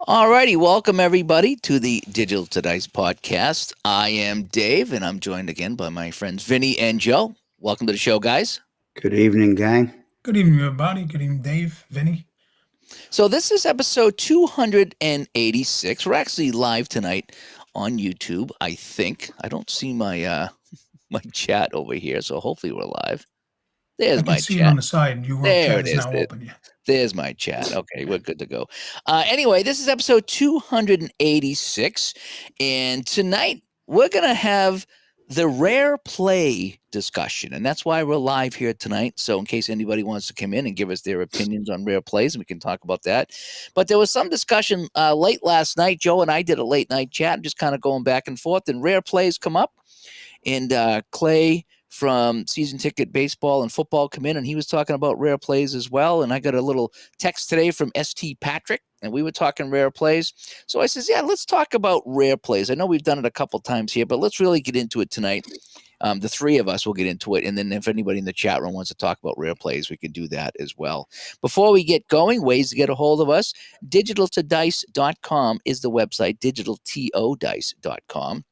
Alrighty, welcome everybody to the Digital to Dice podcast. I am Dave, and I'm joined again by my friends Vinny and Joe. Welcome to the show, guys. Good evening, gang. Good evening, everybody. Good evening, Dave, Vinny. So this is episode 286. We're actually live tonight on YouTube. I think I don't see my my chat over here, so hopefully we're live. I There's can my see it chat. on the side. Your world There chat it is is. now open. Yeah. There's my chat. Okay, we're good to go. Anyway, this is episode 286. And tonight we're going to have the rare play discussion. And that's why we're live here tonight. So, in case anybody wants to come in and give us their opinions on rare plays, we can talk about that. But there was some discussion late last night. Joe and I did a late night chat, just kind of going back and forth, and rare plays come up. And Clay from Season Ticket Baseball and Football come in, and he was talking about rare plays as well. And I got a little text today from ST Patrick, and we were talking rare plays. So I says, yeah, let's talk about rare plays. I know we've done it a couple times here, but let's really get into it tonight. The three of us will get into it. And then if anybody in the chat room wants to talk about rare plays, we can do that as well. Before we get going, ways to get a hold of us, digitaltodice.com is the website, digitaltodice.com.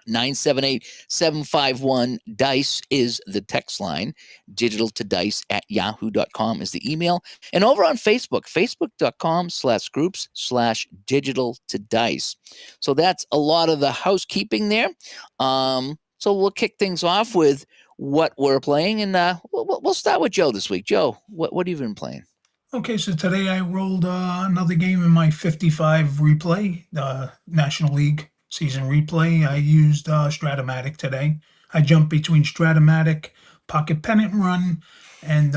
978-751-DICE is the text line. Digital to dice at yahoo.com is the email. And over on Facebook, facebook.com/groups/digital to dice. So that's a lot of the housekeeping there. So we'll kick things off with what we're playing. And we'll start with Joe this week. Joe, what have you been playing? Okay, so today I rolled another game in my 55 replay, National League season replay. I used Stratomatic today. I jumped between Stratomatic, Pocket Pennant Run, and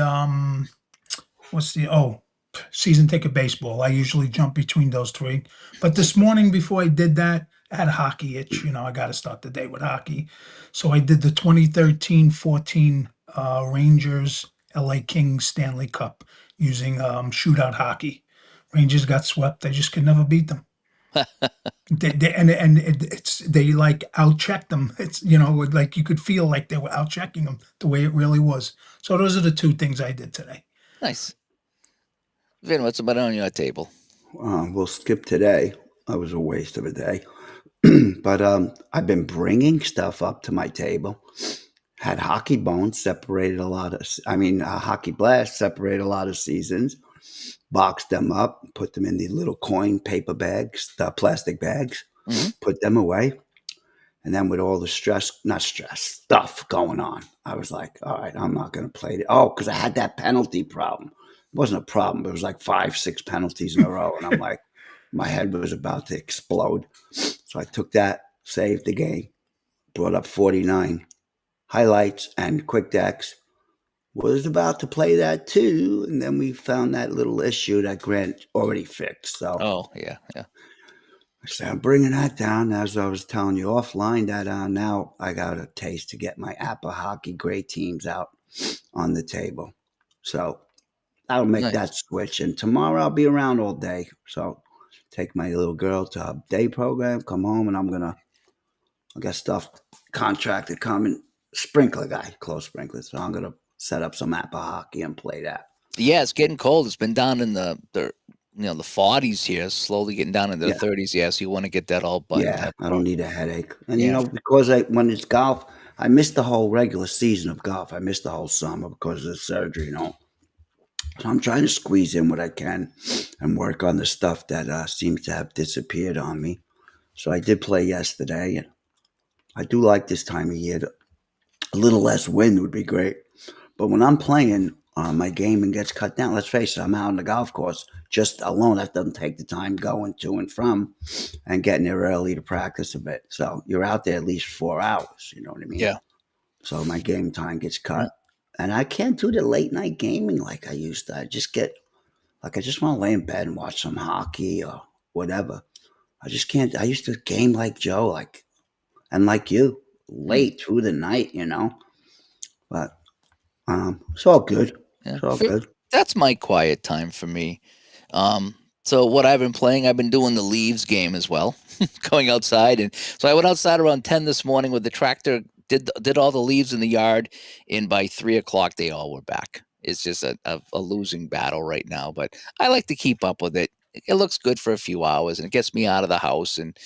season ticket baseball. I usually jump between those three. But this morning before I did that, I had a hockey itch. I got to start the day with hockey. So I did the 2013-14 Rangers LA Kings Stanley Cup using shootout hockey. Rangers got swept. They just could never beat them. They like outchecked them. It's like you could feel like they were outchecking them the way it really was. So those are the two things I did today. Nice. Vin, what's about on your table? We'll skip today. That was a waste of a day. But I've been bringing stuff up to my table. Had hockey bones, separated a lot of, hockey blast, separated a lot of seasons. Boxed them up, put them in the little coin paper bags, the plastic bags, put them away. And then with all the stuff going on, I was like, all right, I'm not going to play it. Oh, because I had that penalty problem. It wasn't a problem, but it was like 5-6 penalties in a row. And I'm like, my head was about to explode. So I took that, saved the game, brought up 49 highlights and quick decks. Was about to play that too. And then we found that little issue that Grant already fixed. So yeah. I said, I'm bringing that down. As I was telling you offline, that now I got a taste to get my Apple Hockey great teams out on the table. So I'll make that switch. And tomorrow I'll be around all day. So take my little girl to a day program, come home, and I got stuff contracted coming. Sprinkler guy, close sprinkler. So I'm going to set up some Apple Hockey and play that. Yeah, it's getting cold. It's been down in the 40s here, slowly getting down into the 30s. Yeah, so you want to get that all buttoned up. I don't need a headache. And because when it's golf, I missed the whole regular season of golf. I missed the whole summer because of the surgery, So I'm trying to squeeze in what I can and work on the stuff that seems to have disappeared on me. So I did play yesterday, and I do like this time of year. A little less wind would be great. But when I'm playing, my gaming gets cut down. Let's face it, I'm out on the golf course just alone. That doesn't take the time going to and from and getting there early to practice a bit. So you're out there at least 4 hours. You know what I mean? Yeah. So my game time gets cut. And I can't do the late night gaming like I used to. I just want to lay in bed and watch some hockey or whatever. I just can't. I used to game like Joe, and like you, late through the night, But it's all good. Yeah. It's all good. That's my quiet time for me. So what I've been playing, I've been doing the leaves game as well, going outside. And so I went outside around 10 this morning with the tractor, did all the leaves in the yard, and by 3:00 they all were back. It's just a losing battle right now, but I like to keep up with it. it looks good for a few hours, and it gets me out of the house. And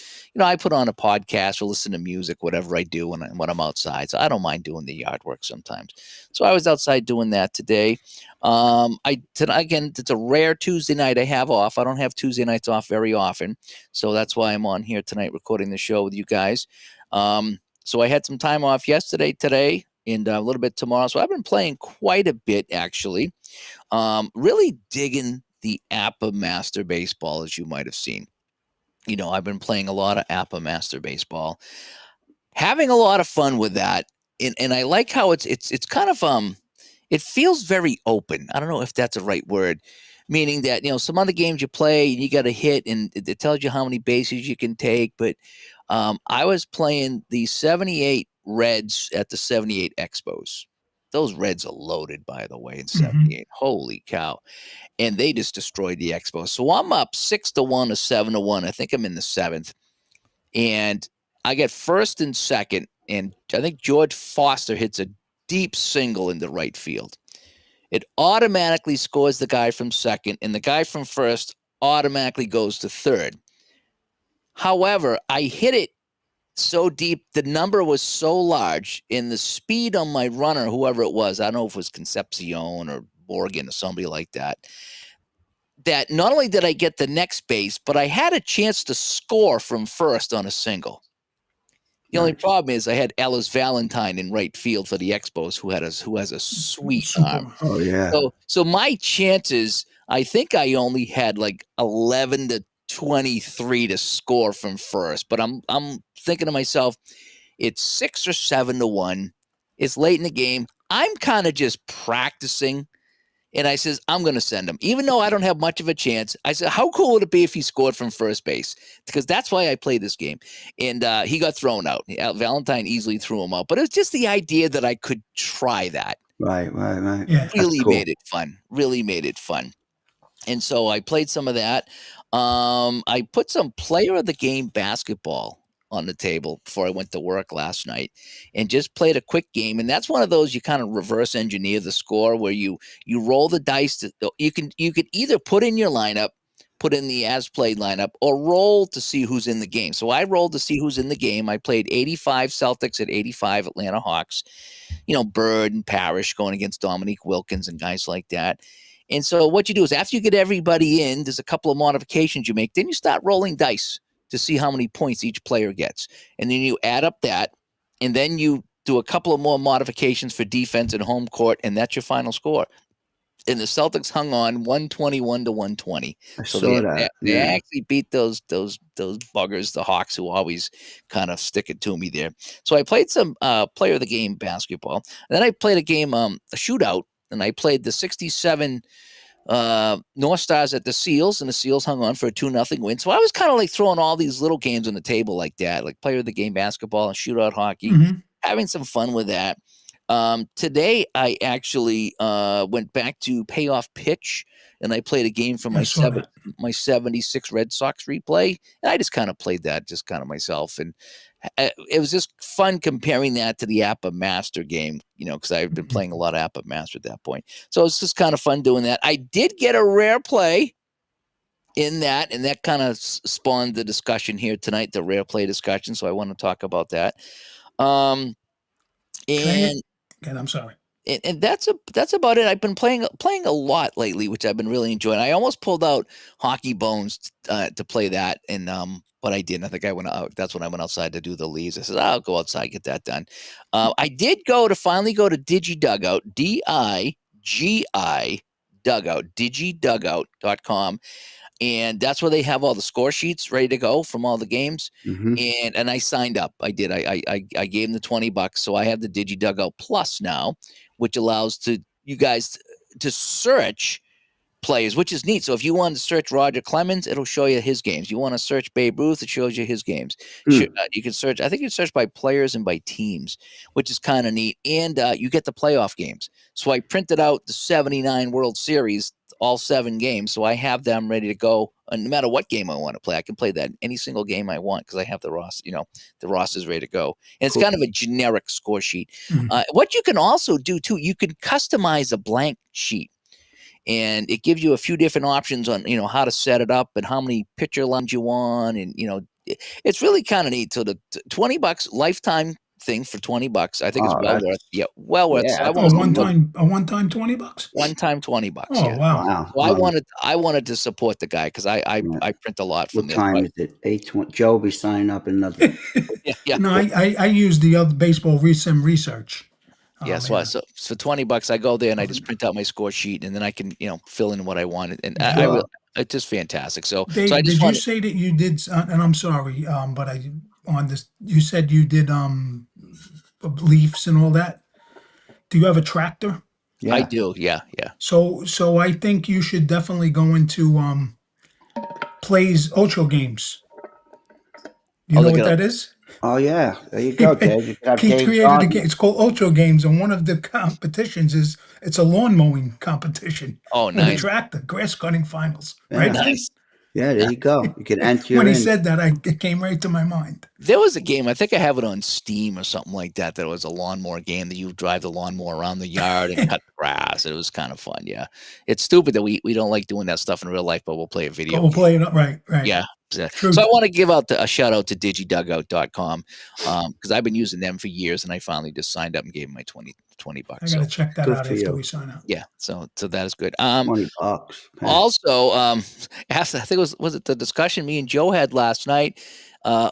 I put on a podcast or listen to music, whatever I do when I'm outside. So I don't mind doing the yard work sometimes. So I was outside doing that today. Again, it's a rare Tuesday night I have off. I don't have Tuesday nights off very often, so that's why I'm on here tonight recording the show with you guys. So I had some time off yesterday, today, and a little bit tomorrow. So I've been playing quite a bit, actually. Really digging the APA Master Baseball, as you might have seen. I've been playing a lot of APA Master Baseball, having a lot of fun with that, and I like how it's kind of it feels very open. I don't know if that's a right word, meaning that some other games you play and you got to hit and it tells you how many bases you can take, but I was playing the 78 Reds at the 78 Expos. Those Reds are loaded, by the way, in Hmm. 78. Holy cow. And they just destroyed the Expos. So I'm up 6-1 or 7-1. I think I'm in the seventh. And I get first and second. And I think George Foster hits a deep single into right field. It automatically scores the guy from second, and the guy from first automatically goes to third. However, I hit it so deep, the number was so large, and the speed on my runner, whoever it was, I don't know if it was Concepcion or Morgan or somebody like that, that not only did I get the next base, but I had a chance to score from first on a single. The only Nice. problem is I had Ellis Valentine in right field for the Expos, who has a sweet arm. Super. Oh yeah. So my chances, I think I only had like 11-23 to score from first, but I'm thinking to myself, it's 6 or 7-1. It's late in the game. I'm kind of just practicing. And I says, I'm going to send him. Even though I don't have much of a chance, I said, how cool would it be if he scored from first base? Because that's why I play this game. And he got thrown out. Valentine easily threw him out. But it was just the idea that I could try that. Right. Yeah. That's Really cool. made it fun. Really made it fun. And so I played some of that. I put some player of the game basketball on the table before I went to work last night and just played a quick game. And that's one of those you kind of reverse engineer the score where you roll the dice. You can either put in your lineup, put in the as played lineup, or roll to see who's in the game. So I rolled to see who's in the game. I played 85 Celtics at 85 Atlanta Hawks. Bird and Parrish going against Dominique Wilkins and guys like that. And so what you do is after you get everybody in, there's a couple of modifications you make. Then you start rolling dice to see how many points each player gets. And then you add up that, and then you do a couple of more modifications for defense and home court, and that's your final score. And the Celtics hung on 121-120. I So saw that. they Yeah. actually beat those buggers, the Hawks, who always kind of stick it to me there. So I played some player of the game basketball. And then I played a game, a shootout, and I played the 67 North Stars at the Seals, and the Seals hung on for a 2-0 win. So I was kind of like throwing all these little games on the table like that, like player of the game basketball and shootout hockey, having some fun with that. Today I actually went back to payoff pitch, and I played a game for I saw that. my 76 Red Sox replay, and I just kind of played that just kind of myself, and it was just fun comparing that to the APA Master game, because I've been playing a lot of APA Master at that point. So it's just kind of fun doing that. I did get a rare play in that, and that kind of spawned the discussion here tonight, the rare play discussion. So I want to talk about that. And I'm sorry. and that's about it. I've been playing a lot lately, which I've been really enjoying. I almost pulled out Hockey Bones to play that, and but I didn't. I think I went out. That's when I went outside to do the leaves. I said, I'll go outside, get that done. I did finally go to Digi Dugout, DIGI Dugout, digidugout.com. And that's where they have all the score sheets ready to go from all the games. Hmm. And I signed up. I did. I gave them the $20. So I have the Digi Dugout Plus now, which allows you guys to search players, which is neat. So if you want to search Roger Clemens, it'll show you his games. You want to search Babe Ruth, it shows you his games. You can search, I think you can search by players and by teams, which is kind of neat. And you get the playoff games. So I printed out the 79 World Series, all 7 games. So I have them ready to go. And no matter what game I want to play, I can play that in any single game I want because I have the roster, the roster's ready to go. And it's Cool. kind of a generic score sheet. What you can also do too, you can customize a blank sheet. and it gives you a few different options on how to set it up and how many picture lines you want, and it's really kind of neat. So the $20 lifetime thing for $20, I think is Oh, well worth. that's Yeah, well worth. So yeah, I that's want to Oh, support unbelievable. a one-time $20. one time $20. Oh Yeah. wow. Wow. So I wanted to support the guy because I Yeah. I print a lot from What this. So time is it? 8:20. Joe will be signing up in another. yeah, yeah, No, I use the other baseball sim research. yeah. So Yeah. for $20, I go there and I Of just print out my score sheet, and then I can fill in what I wanted, and I Did, really Sure. it's just fantastic. So I Dave, just did you wanted. say that you did? And I'm sorry, but I on this. You said you did leaves and all that. Do you have a tractor? I Yeah. do. Yeah, yeah. So I think you should definitely go into plays Ocho games. You Oh, know look what at that is? Oh yeah. There you go, Dave. You could have He Dave created a game. Gardner. It's called Ocho Games, and one of the competitions is it's a lawn mowing competition Oh, with a nice, tractor, grass cutting finals. Right, Yeah. Vinny? nice. Yeah. There you go. You can enter When he in. said that, it came right to my mind. There was a game, I think I have it on Steam or something like that. That was a lawnmower game that you drive the lawnmower around the yard and cut the grass. It was kind of fun. Yeah, it's stupid that we don't like doing that stuff in real life, but we'll play a But video we'll game. play it up. Right, right. Yeah. So I Truth. want to give out a shout out to digidugout.com because I've been using them for years, and I finally just signed up and gave them my $20. I got to So check that Good out for after you. we sign up. yeah, so that is good. $20. Man. Also, after I think was it the discussion me and Joe had last night?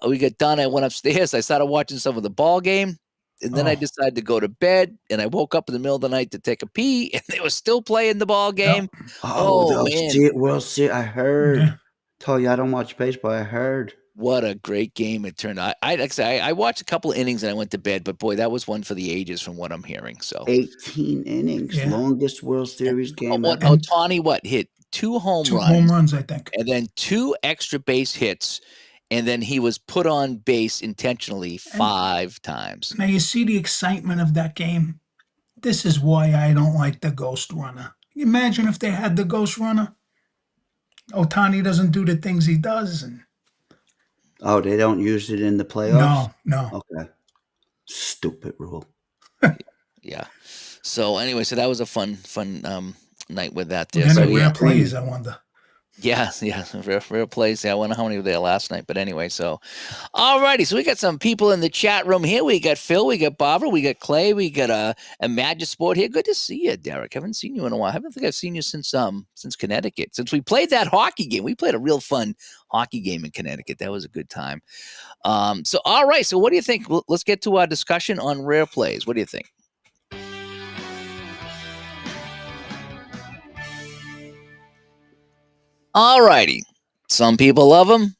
We got done. I went upstairs. I started watching some of the ball game, and then I Oh, decided to go to bed. And I woke up in the middle of the night to take a pee, and they were still playing the ball yep. game. Oh, Oh they'll man, see it. We'll see. I heard. Yeah. Told you I don't watch baseball. I heard. what a great game it turned out. Like I say, I watched a couple of innings and I went to bed, but boy, that was one for the ages from what I'm hearing. So 18 innings. Yeah. Longest World Series game ever. And Otani hit 2 home 2 home runs runs, I think. and then 2 extra base hits, and then he was put on base intentionally And 5 times. now you see the excitement of that game. This is why I don't like the ghost runner. Imagine if they had the ghost runner. Otani doesn't do the things he does, and Oh, they don't use it in the playoffs? no, no. Okay. Stupid rule. Yeah. So anyway, so that was a fun night with that there. Any So But yeah, rare Vinny, plays, I wonder. yeah, yeah, rare plays. Yeah, I wonder how many were there last night, but anyway, so all righty. So we got some people in the chat room here. We got Phil, we got Barbara, we got Clay, we got a Magisport here. Good to see you, Derek. Haven't seen you in a while. I don't think I've seen you since Connecticut. Since we played that hockey game. We played a real fun hockey game in Connecticut. That was a good time. So all right. So what do you think? Let's get to our discussion on rare plays. What do you think? All righty. Some people love them.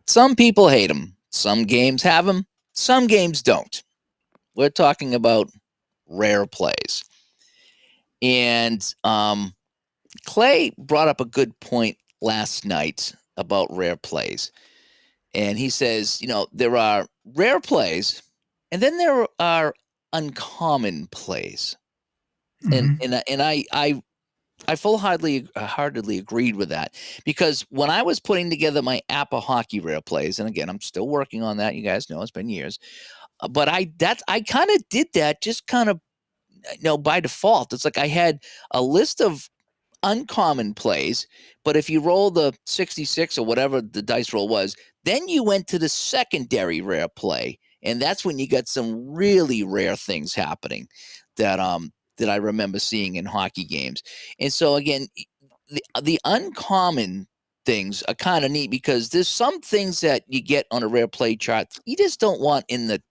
Some people hate them. Some games have them. Some games don't. We're talking about rare plays. And Clay brought up a good point last night about rare plays. And he says, there are rare plays and then there are uncommon plays. And Mhm. and I heartedly agreed with that because when I was putting together my app of hockey rare plays, and again, I'm still working on that. You guys know it's been years, but I kind of did that just kind of by default. It's like I had a list of uncommon plays, but if you roll the 66 or whatever the dice roll was, then you went to the secondary rare play, and that's when you got some really rare things happening that I remember seeing in hockey games. And so again, the uncommon things are kind of neat because there's some things that you get on a rare play chart you just don't want in the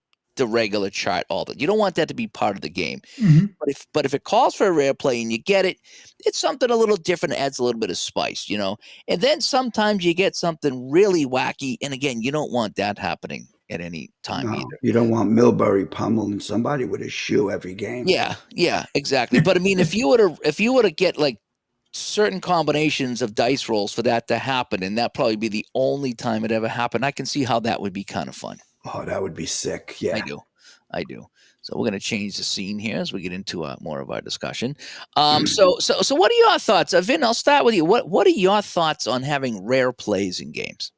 regular chart all that. You don't want that to be part of the game. Mhm. But if it calls for a rare play and you get it, it's something a little different, adds a little bit of spice, And then sometimes you get something really wacky, and again, you don't want that happening at any time no, either. you don't want Milbury pummeling somebody with a shoe every game. Yeah, exactly. But I mean, if you were to get like certain combinations of dice rolls for that to happen, and that probably be the only time it ever happened, I can see how that would be kind of fun. Oh, that would be sick. I Yeah. do. So we're going to change the scene here as we get into more of our discussion. So what are your thoughts, Vin? I'll start with you. What are your thoughts on having rare plays in games?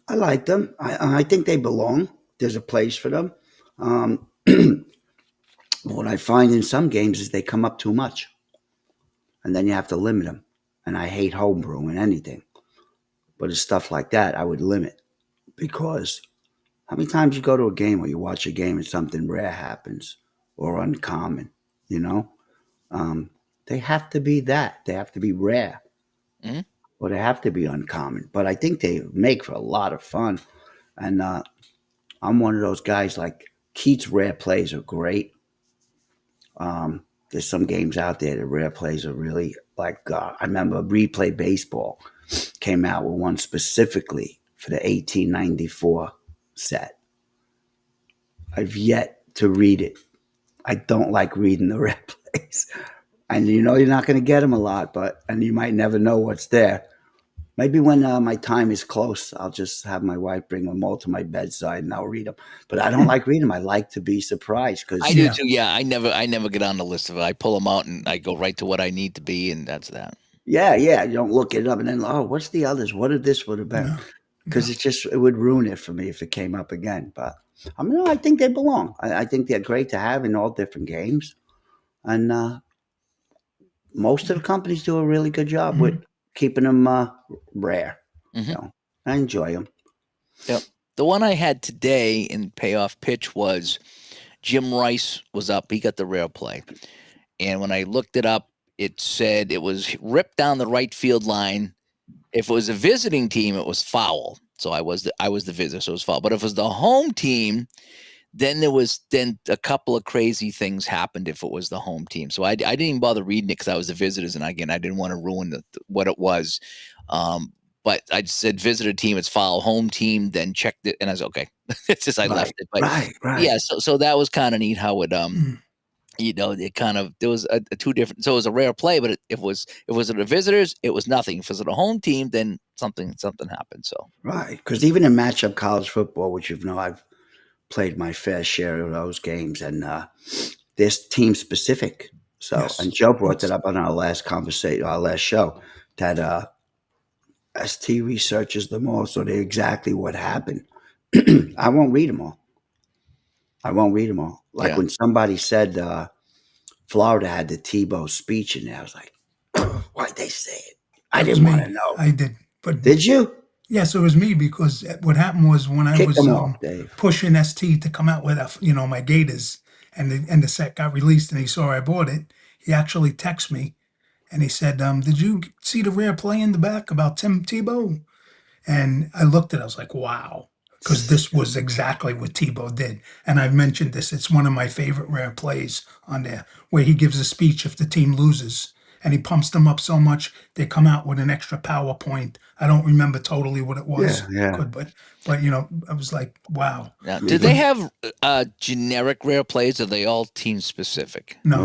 I like them. I think they belong. There's a place for them. But what I find in some games is they come up too much. and then you have to limit them. And I hate homebrew and anything, but it's stuff like that I would limit because how many times you go to a game or you watch a game and something rare happens or uncommon, you know? Um, they have to be that. They have to be rare Mhm. or they have to be uncommon. But I think they make for a lot of fun. And I'm one of those guys like Keats' rare plays are great. There's some games out there that rare plays are really like, I remember Replay Baseball came out with one specifically for the 1894 set. I've yet to read it. I don't like reading the rare plays. And you know you're not going to get them a lot, and you might never know what's there. Maybe when my time is close, I'll just have my wife bring them all to my bedside and I'll read them. But I don't like reading them. I like to be surprised I because, do Yeah. too. Yeah, I never get on the list of it. I pull them out and I go right to what I need to be, and that's that. yeah, you don't look it up and then, oh, what's the others? What did this would have been? No. Because it would ruin it for me if it came up again. But I mean, no, I think they belong. I think they're great to have in all different games. And most of the companies do a really good job with Mhm. keeping them rare. Hmm. So I enjoy them. Yep. The one I had today in payoff pitch was Jim Rice was up. He got the rare play. And when I looked it up, it said it was ripped down the right field line. If it was a visiting team, it was foul. So I was the visitor, so it was foul. But if it was the home team, then a couple of crazy things happened if it was the home team. So I didn't even bother reading it because I was the visitors, and again I didn't want to ruin what it was. But I just said visitor team, it's foul. Home team, then checked it, and I was okay. It's just I Right, left it. But right. yeah, so that was kind of neat how it Mm. it kind of there was a two different. So it was a rare play, but if it was at the visitors, it was nothing. If it was at a home team, then something happened. So Right. Because even in matchup college football, which you know I've played my fair share of those games, and there's team specific. So, Yes. and Joe brought that It's up on our last conversation, our last show, that ST researches them all, so they're exactly what happened. I won't read them all. I won't read them all. Like yeah, when somebody said Florida had the Tebow speech in there, I was like, why'd they say it? I That was didn't want to me. know. I did. But Did you? yes, it was me because what happened was when I Kick was them off, Dave. pushing ST to come out with my Gators, and the set got released, and he saw I bought it. He actually texted me and he said, "Did you see the rare play in the back about Tim Tebow?" And I looked at it, I was like, wow, because this was exactly what Tebow did. And I've mentioned this, it's one of my favorite rare plays on there, where he gives a speech if the team loses. And he pumps them up so much they come out with an extra PowerPoint. I don't remember totally what it was, Yeah. good, but I was like, wow. now Me do they But too. have generic rare plays? Or are they all team specific? no,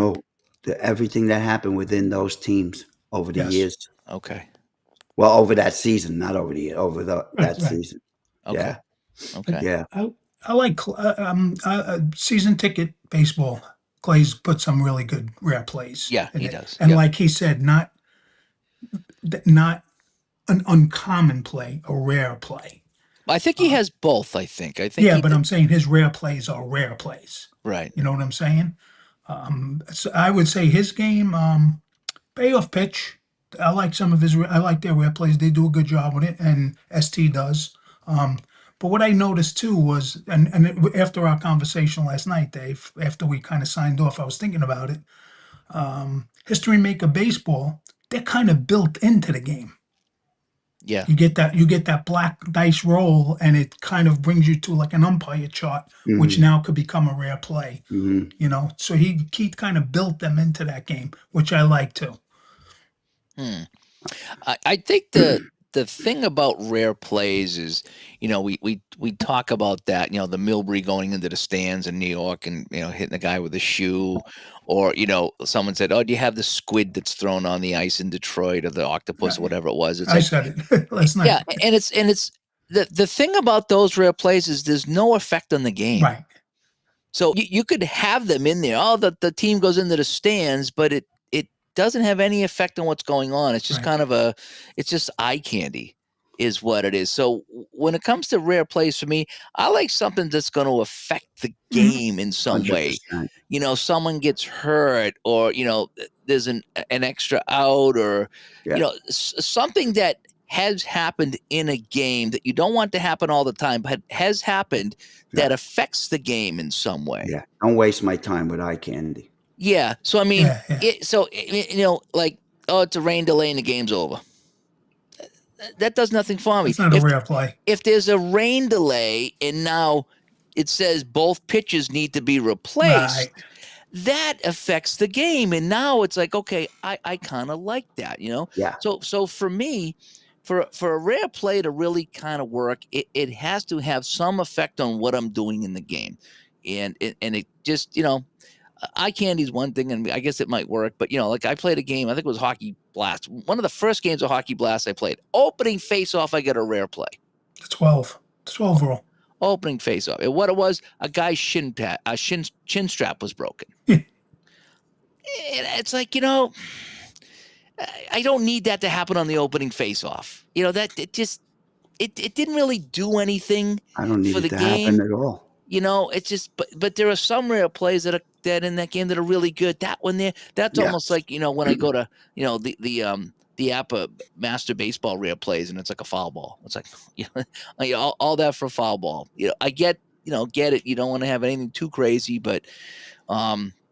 No, everything that happened within those teams over the yes, years. Okay, Well, over that season, not over the year, over right, that right. season. okay, Yeah, But okay. yeah, I like season ticket baseball. Clay's put some really good rare plays Yeah, in he it, does. and Yep. like he said, not an uncommon play, a rare play. I think he has both. I think Yeah, he but did. I'm saying his rare plays are rare plays. Right. You know what I'm saying? So I would say his game, payoff pitch. I like some of his. I like their rare plays. They do a good job with it, and ST does. Um, but what I noticed too was, after our conversation last night, Dave, after we kind of signed off, I was thinking about it. History Maker Baseball, they're kind of built into the game. Yeah. You get that black dice roll, and it kind of brings you to like an umpire chart, which hmm now could become a rare play. hmm So he kind of built them into that game, which I like too. Hmm. I think the thing about rare plays is, we talk about that, the Milbury going into the stands in New York and hitting the guy with a shoe, or someone said, "Oh, do you have the squid that's thrown on the ice in Detroit, or the octopus, or Right. whatever it was?" It's I like, said it last yeah, night. and it's the thing about those rare plays is there's no effect on the game. Right, So you could have them in there. Oh, the team goes into the stands, but it doesn't have any effect on what's going on. It's just right. it's just eye candy, is what it is. So when it comes to rare plays for me, I like something that's going to affect the Mhm. game in some way. 100%. Someone gets hurt, or there's an extra out, or Yeah. something that has happened in a game that you don't want to happen all the time, but has happened that Yeah. affects the game in some way. Yeah. Don't waste my time with eye candy. Yeah. So I mean, Yeah. like, oh, it's a rain delay and the game's over. That does nothing for me. That's not a rare play. If there's a rain delay and now it says both pitches need to be replaced, Right. that affects the game. And now it's like, okay, I kind of like that, Yeah. So for me, for a rare play to really kind of work, it has to have some effect on what I'm doing in the game. And it just, eye candy is one thing, and I guess it might work, but like I played a game, I think it was Hockey Blast. One of the first games of Hockey Blast I played, opening face off, I got a rare play. 12. 12 roll. Opening face off. And what it was, a guy's chin strap was broken. Yeah. And it's like, I don't need that to happen on the opening face off. That it didn't really do anything I don't need for it the to game. happen at all. It's just, but there are some rare plays that in that game that are really good. That one there, that's Yeah. almost like, when I go to, the APA Master Baseball rare plays, and it's like a foul ball. It's like, all that for a foul ball. I get it. You don't want to have anything too crazy, but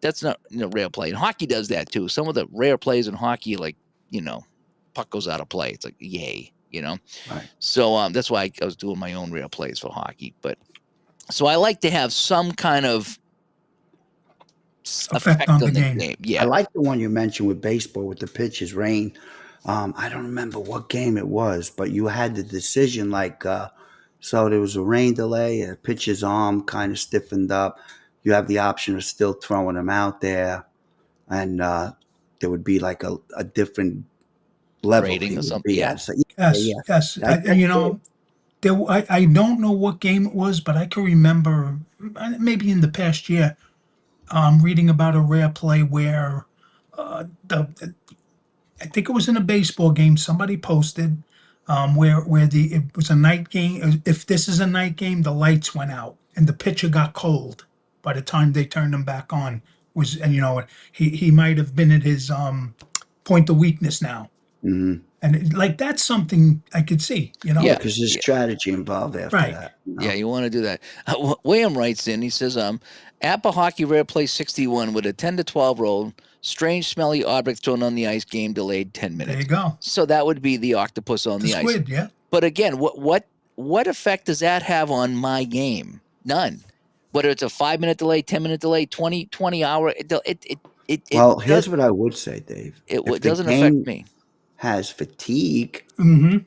that's not rare play. And hockey does that too. Some of the rare plays in hockey, like, puck goes out of play. It's like, yay, Right. So that's why I was doing my own rare plays for hockey. But so I like to have some kind of effect on the game. Yeah. I like the one you mentioned with baseball with the pitches, rain. I don't remember what game it was, but you had the decision so there was a rain delay, a pitcher's arm kind of stiffened up. You have the option of still throwing him out there, and there would be like a different level Rating he or would something. be Yeah. at. So, Yes. That's I don't know what game it was, but I can remember maybe in the past year, reading about a rare play where I think it was in a baseball game. Somebody posted where it was a night game. If this is a night game, the lights went out and the pitcher got cold by the time they turned him back on. He might have been at his point of weakness now. Mhm. And that's something I could see, Yeah. because there's strategy involved after Right. that. Yeah, you want to do that. William writes in, he says, APA Hockey Rare Play 61 with a 10 to 12 roll, strange smelly object thrown on the ice, game delayed 10 minutes. There you go. So that would be the octopus on The the ice. squid, yeah. But again, what effect does that have on my game? None. Whether it's a 5-minute delay, 10-minute delay, 20 hour, Well, here's what I would say, Dave. it If the doesn't affect game me. has fatigue, Mm-hmm.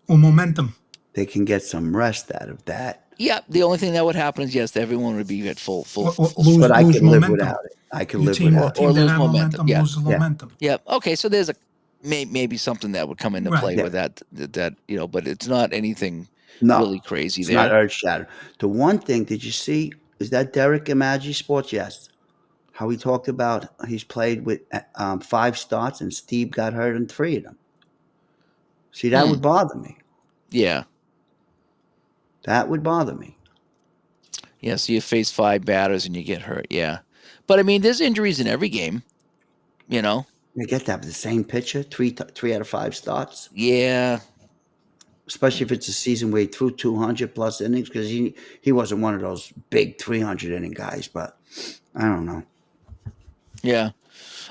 Or momentum. they can get some rest out of that. Yeah, the only thing that would happen is, yes, everyone would be at full. Lose, But I lose can live momentum. without it. I can Your live team, without the it. team Or that lose had momentum, yeah. loses momentum. Yeah. Okay. So there's maybe something that would come into Right. play Yeah. with that, but it's not anything No, really crazy it's there. not earth shattering. The one thing, did you see, is that Derek in Magi Sports? Yes. How he talked about he's played with 5 starts and Steve got hurt in 3 of them. See, that would bother me. Yeah. That would bother me. Yeah. So you face 5 batters and you get hurt. Yeah. But I mean, there's injuries in every game. You get that with the same pitcher, 3 out of 5 starts. Yeah. Especially if it's a season where he threw 200 plus innings, because he wasn't one of those big 300 inning guys. But I don't know. Yeah.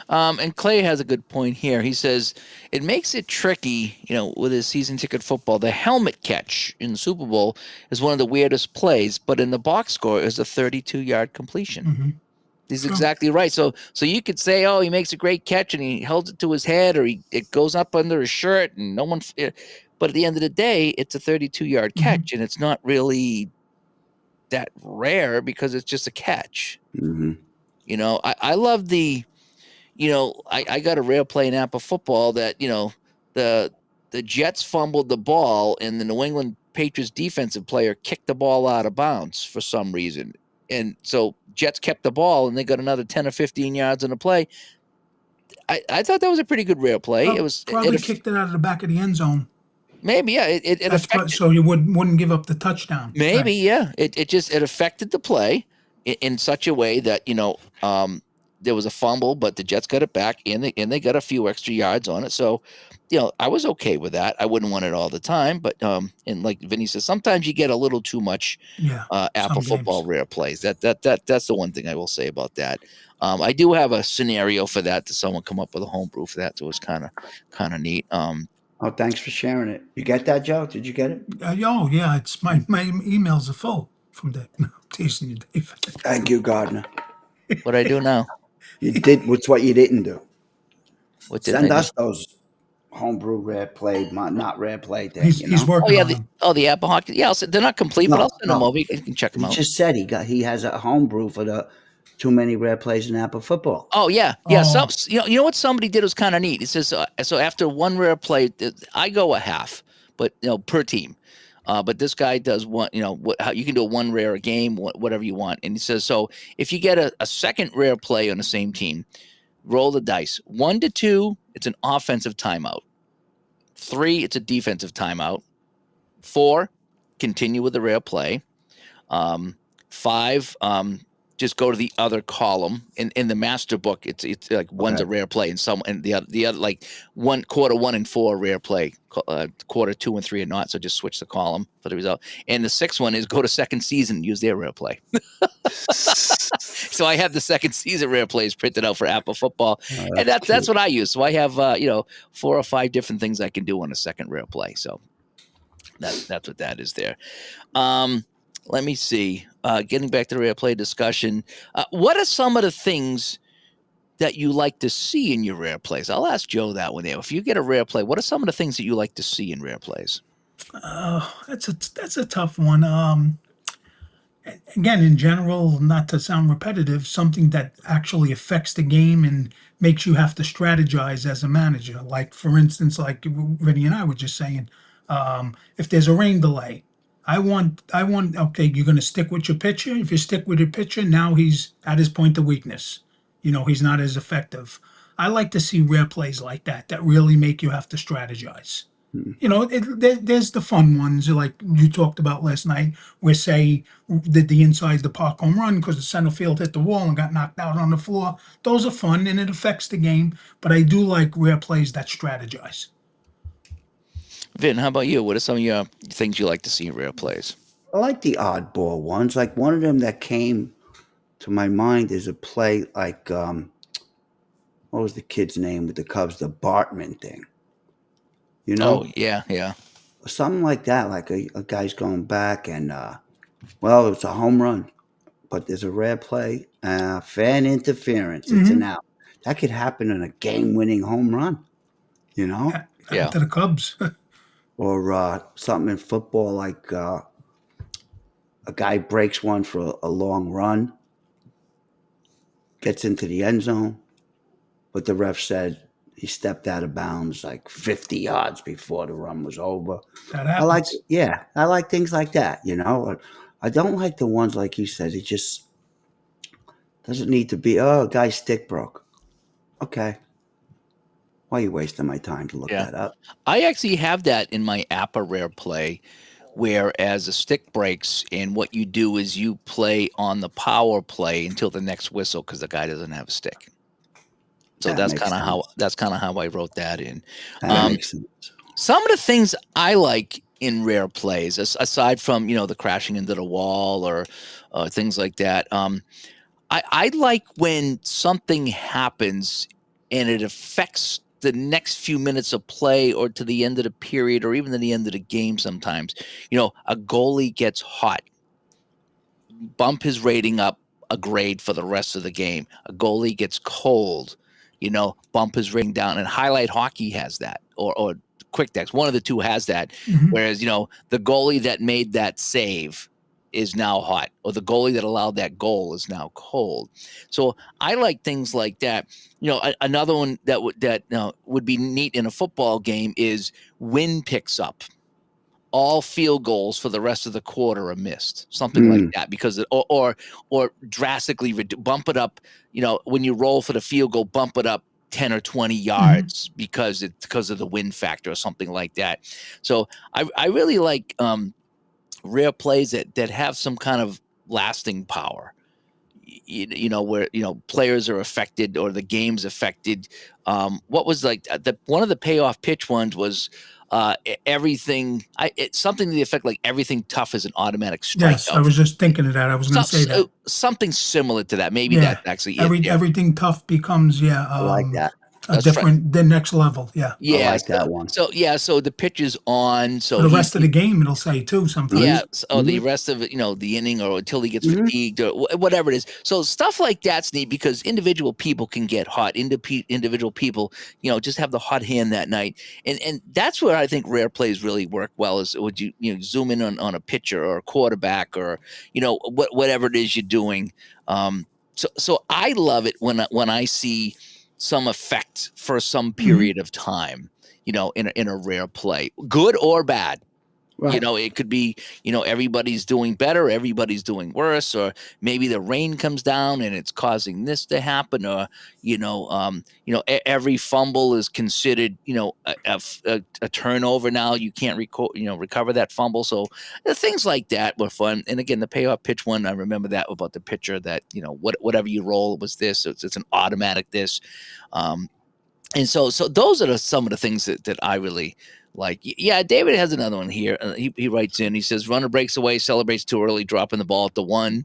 And Clay has a good point here. He says it makes it tricky, with his season ticket football. The helmet catch in the Super Bowl is one of the weirdest plays, but in the box score is a 32-yard completion. Mm-hmm. He's exactly right. So you could say, oh, he makes a great catch and he holds it to his head, or it goes up under his shirt and no one. But at the end of the day, it's a 32-yard catch, and it's not really that rare because it's just a catch. Mm-hmm. I love the. I got a rare play in APA football that, the Jets fumbled the ball and the New England Patriots defensive player kicked the ball out of bounds for some reason. And so Jets kept the ball and they got another 10 or 15 yards on the play. I thought that was a pretty good rare play. Well, It was probably kicked it out of the back of the end zone. Maybe, yeah. It affected, so you wouldn't give up the touchdown. maybe, Right. yeah. It affected the play in such a way that, there was a fumble, but the Jets got it back, and they got a few extra yards on it. So, I was okay with that. I wouldn't want it all the time, but and like Vinny says, sometimes you get a little too much Yeah, Apple some football games. rare plays. That's the one thing I will say about that. I do have a scenario for that. To someone come up with a homebrew for that, so it's kind of neat. Oh, thanks for sharing it. You get that, Joe? Did you get it? Oh yeah, it's my emails are full from the no, teasing you, Dave. Thank you, Gardner. What I do now? You did what's what you didn't do. What didn't I Send do? us those homebrew rare play, not rare play thing, He's Oh working yeah, on them. the Apple Hockey. Yeah, they're not complete, but No, I'll send them no. over. You can check them He out. just said he has a homebrew for the too many rare plays in Apple football. Oh yeah, yeah. Oh, You know what somebody did was kind of neat. It says so after one rare play, I go a half, but per team. But this guy does one. How you can do a one rare a game, whatever you want. And he says so if you get a second rare play on the same team, roll the dice. 1 to 2, it's an offensive timeout. 3, it's a defensive timeout. 4, continue with the rare play. 5, just go to the other column in the master book. It's like one's Okay. a rare play, and the other like quarter 1 and 4 rare play, quarter 2 and 3 are not. So just switch the column for the result. And the sixth one is go to second season, use their rare play. So I have the second season rare plays printed out for Apple Football, and That's that's cute. what I use. So I have 4 or 5 different things I can do on a second rare play. So that's what that is there. Let me see. Getting back to the rare play discussion, what are some of the things that you like to see in your rare plays? I'll ask Joe that one there. If you get a rare play, what are some of the things that you like to see in rare plays? that's a tough one. Again, in general, not to sound repetitive, something that actually affects the game and makes you have to strategize as a manager. Like, for instance, like Vinny and I were just saying, if there's a rain delay, okay, you're going to stick with your pitcher. If you stick with your pitcher, now he's at his point of weakness. He's not as effective. I like to see rare plays like that really make you have to strategize. Hmm. There's the fun ones like you talked about last night, where say did the inside the park home run because the center field hit the wall and got knocked out on the floor. Those are fun and it affects the game. But I do like rare plays that strategize. Vin, how about you? What are some of your things you like to see in rare plays? I like the oddball ones. Like one of them that came to my mind is a play like what was the kid's name with the Cubs? The Bartman thing. You Oh know, yeah, yeah, something like that. Like a guy's going back and well, it's a home run, but there's a rare play, fan interference. It's an Mm-hmm. out. That could happen in a game-winning home run. You know, Happened yeah. to the Cubs. or something in football like a guy breaks one for a long run, gets into the end zone, but the ref said he stepped out of bounds like 50 yards before the run was over. That happens. I like things like that, you know. I don't like the ones like you said. It just doesn't need to be, oh, guy's stick broke. Okay. Why are you wasting my time to look Yeah. that up? I actually have that in my Appa rare play, whereas a stick breaks, and what you do is you play on the power play until the next whistle because the guy doesn't have a stick. So That makes sense. that's kind of how I wrote that in. That Um, makes sense. some of the things I like in rare plays, aside from the crashing into the wall or things like that, I like when something happens and it affects the next few minutes of play or to the end of the period or even to the end of the game sometimes. A goalie gets hot, bump his rating up a grade for the rest of the game. A goalie gets cold, bump his rating down. And highlight hockey has that, or quick decks. One of the two has that. Mm-hmm. Whereas, the goalie that made that save is now hot, or the goalie that allowed that goal is now cold. So I like things like that. Another one that would be neat in a football game is wind picks up. All field goals for the rest of the quarter are missed, something like Mm, that, because or drastically bump it up. When you roll for the field goal, bump it up 10 or 20 Mm-hmm. yards because of the wind factor or something like that. So I really like rare plays that have some kind of lasting power. where players are affected or the game's affected. What was like the one of the payoff pitch ones was everything. It's something to the effect like everything tough is an automatic Yes, I strikeout. was just thinking of that. I was going to say that. Something similar to that. Maybe Yeah, that's actually it there. everything tough becomes I like that. a different the next level. Yeah, I Yeah. like that one. So the pitch is on. for So the rest of the game, it'll say too sometimes. so the rest of it, the inning or until he gets Mhm. fatigued or whatever it is. So stuff like that's neat because individual people can get hot. Individual people, just have the hot hand that night, and that's where I think rare plays really work well. Is would zoom in on a pitcher or a quarterback or whatever it is you're doing. So I love it when I see some effect for some Hmm. period of time. In a rare play, good or bad. Right. It could be, everybody's doing better, everybody's doing worse, or maybe the rain comes down and it's causing this to happen, or every fumble is considered, a turnover. Now you can't recover that fumble. So things like that were fun. And again, the payoff pitch one, I remember that about the pitcher that whatever you roll was this. It's an automatic this. Um, and so those are some of the things that I really like. Yeah, David has another one here. He writes in. He says, "Runner breaks away, celebrates too early, dropping the ball at the one."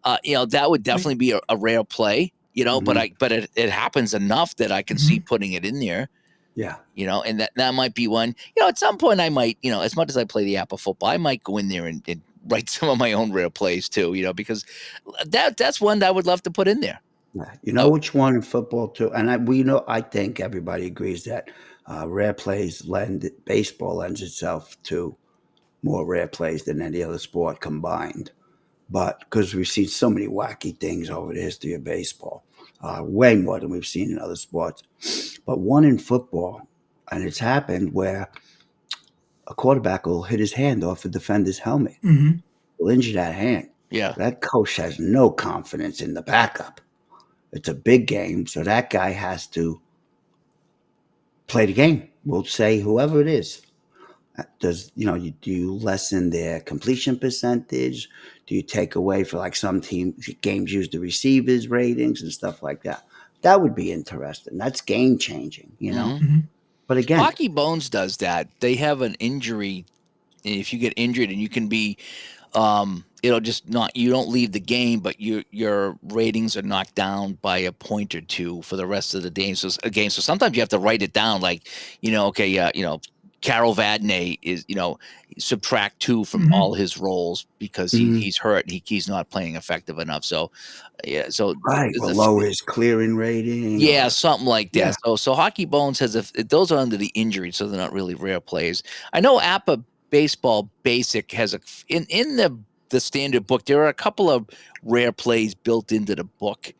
That would definitely be a rare play. But Mhm. it happens enough that I can see Hmm. putting it in there. Yeah. And that might be one. At some point I might, as much as I play the Apple football, I might go in there and write some of my own rare plays too. Because that's one that I would love to put in there. Yeah. You know which one in football too, and I think everybody agrees that rare plays baseball lends itself to more rare plays than any other sport combined. But because we've seen so many wacky things over the history of baseball, way more than we've seen in other sports. But one in football, and it's happened where a quarterback will hit his hand off a defender's helmet, Hmm. will injure that hand. Yeah. That coach has no confidence in the backup. It's a big game, so that guy has to play the game. We'll say whoever it is. Do you lessen their completion percentage? Do you take away for like some games use the receivers ratings and stuff like that? That would be interesting. That's game changing. Hmm. Hmm. But again, Hockey Bones does that. They have an injury. If you get injured and you can be, it'll just not, you don't leave the game, but your ratings are knocked down by a point or two for the rest of the game. So sometimes you have to write it down, like, okay, yeah, Carol Vadney is, subtract 2 from Hmm. all his roles because mhm, he's hurt. He's not playing effective enough. So yeah, so right, there's or a lower his clearing rating, yeah, or something like yeah, that. So Hockey Bones has those are under the injury, so they're not really rare plays. I know Appa Baseball Basic has in the standard book. There are a couple of rare plays built into the book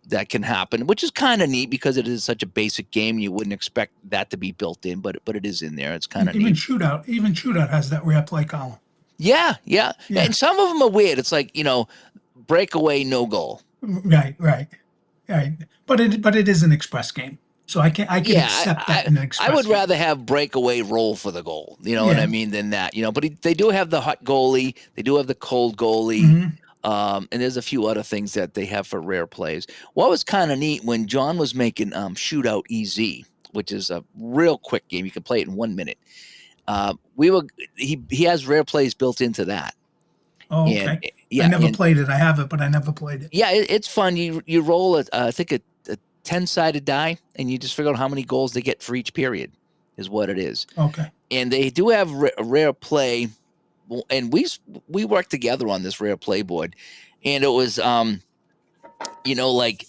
that can happen, which is kind of neat because it is such a basic game. You wouldn't expect that to be built in, but it is in there. It's kind of neat. Even shootout has that rare play column. Yeah, yeah, Yeah, and some of them are weird. It's like breakaway, no goal. right, right, right. But it is an express game, so I can Yeah, accept that in an I express would game. rather have breakaway roll for the goal. You know what I Yeah. mean? Than that. But they do have the hot goalie. They do have the cold goalie. Hmm. And there's a few other things that they have for rare plays. What was kind of neat when John was making Shootout EZ, which is a real quick game. You can play it in 1 minute. We were he has rare plays built into that, Oh, and okay. I yeah, never played it. I have it, but I never played it. yeah, it's fun. You roll I think a 10-sided die, and you just figure out how many goals they get for each period, is what it is. Okay. And they do have rare play, and we worked together on this rare play board, and it was like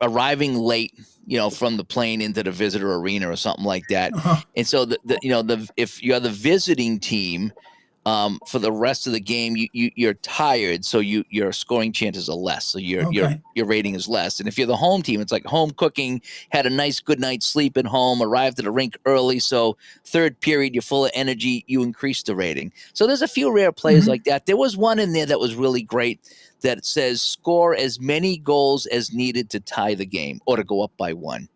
arriving late, from the plane into the visitor arena or something like that. Uh-huh. And so the if you're the visiting team, for the rest of the game, you're tired, so your scoring chances are less, so Okay. your rating is less. And if you're the home team, it's like home cooking, had a nice good night's sleep at home, arrived at the rink early, so third period you're full of energy, you increase the rating. So there's a few rare plays Hmm. like that. There was one in there that was really great that says score as many goals as needed to tie the game or to go up by one.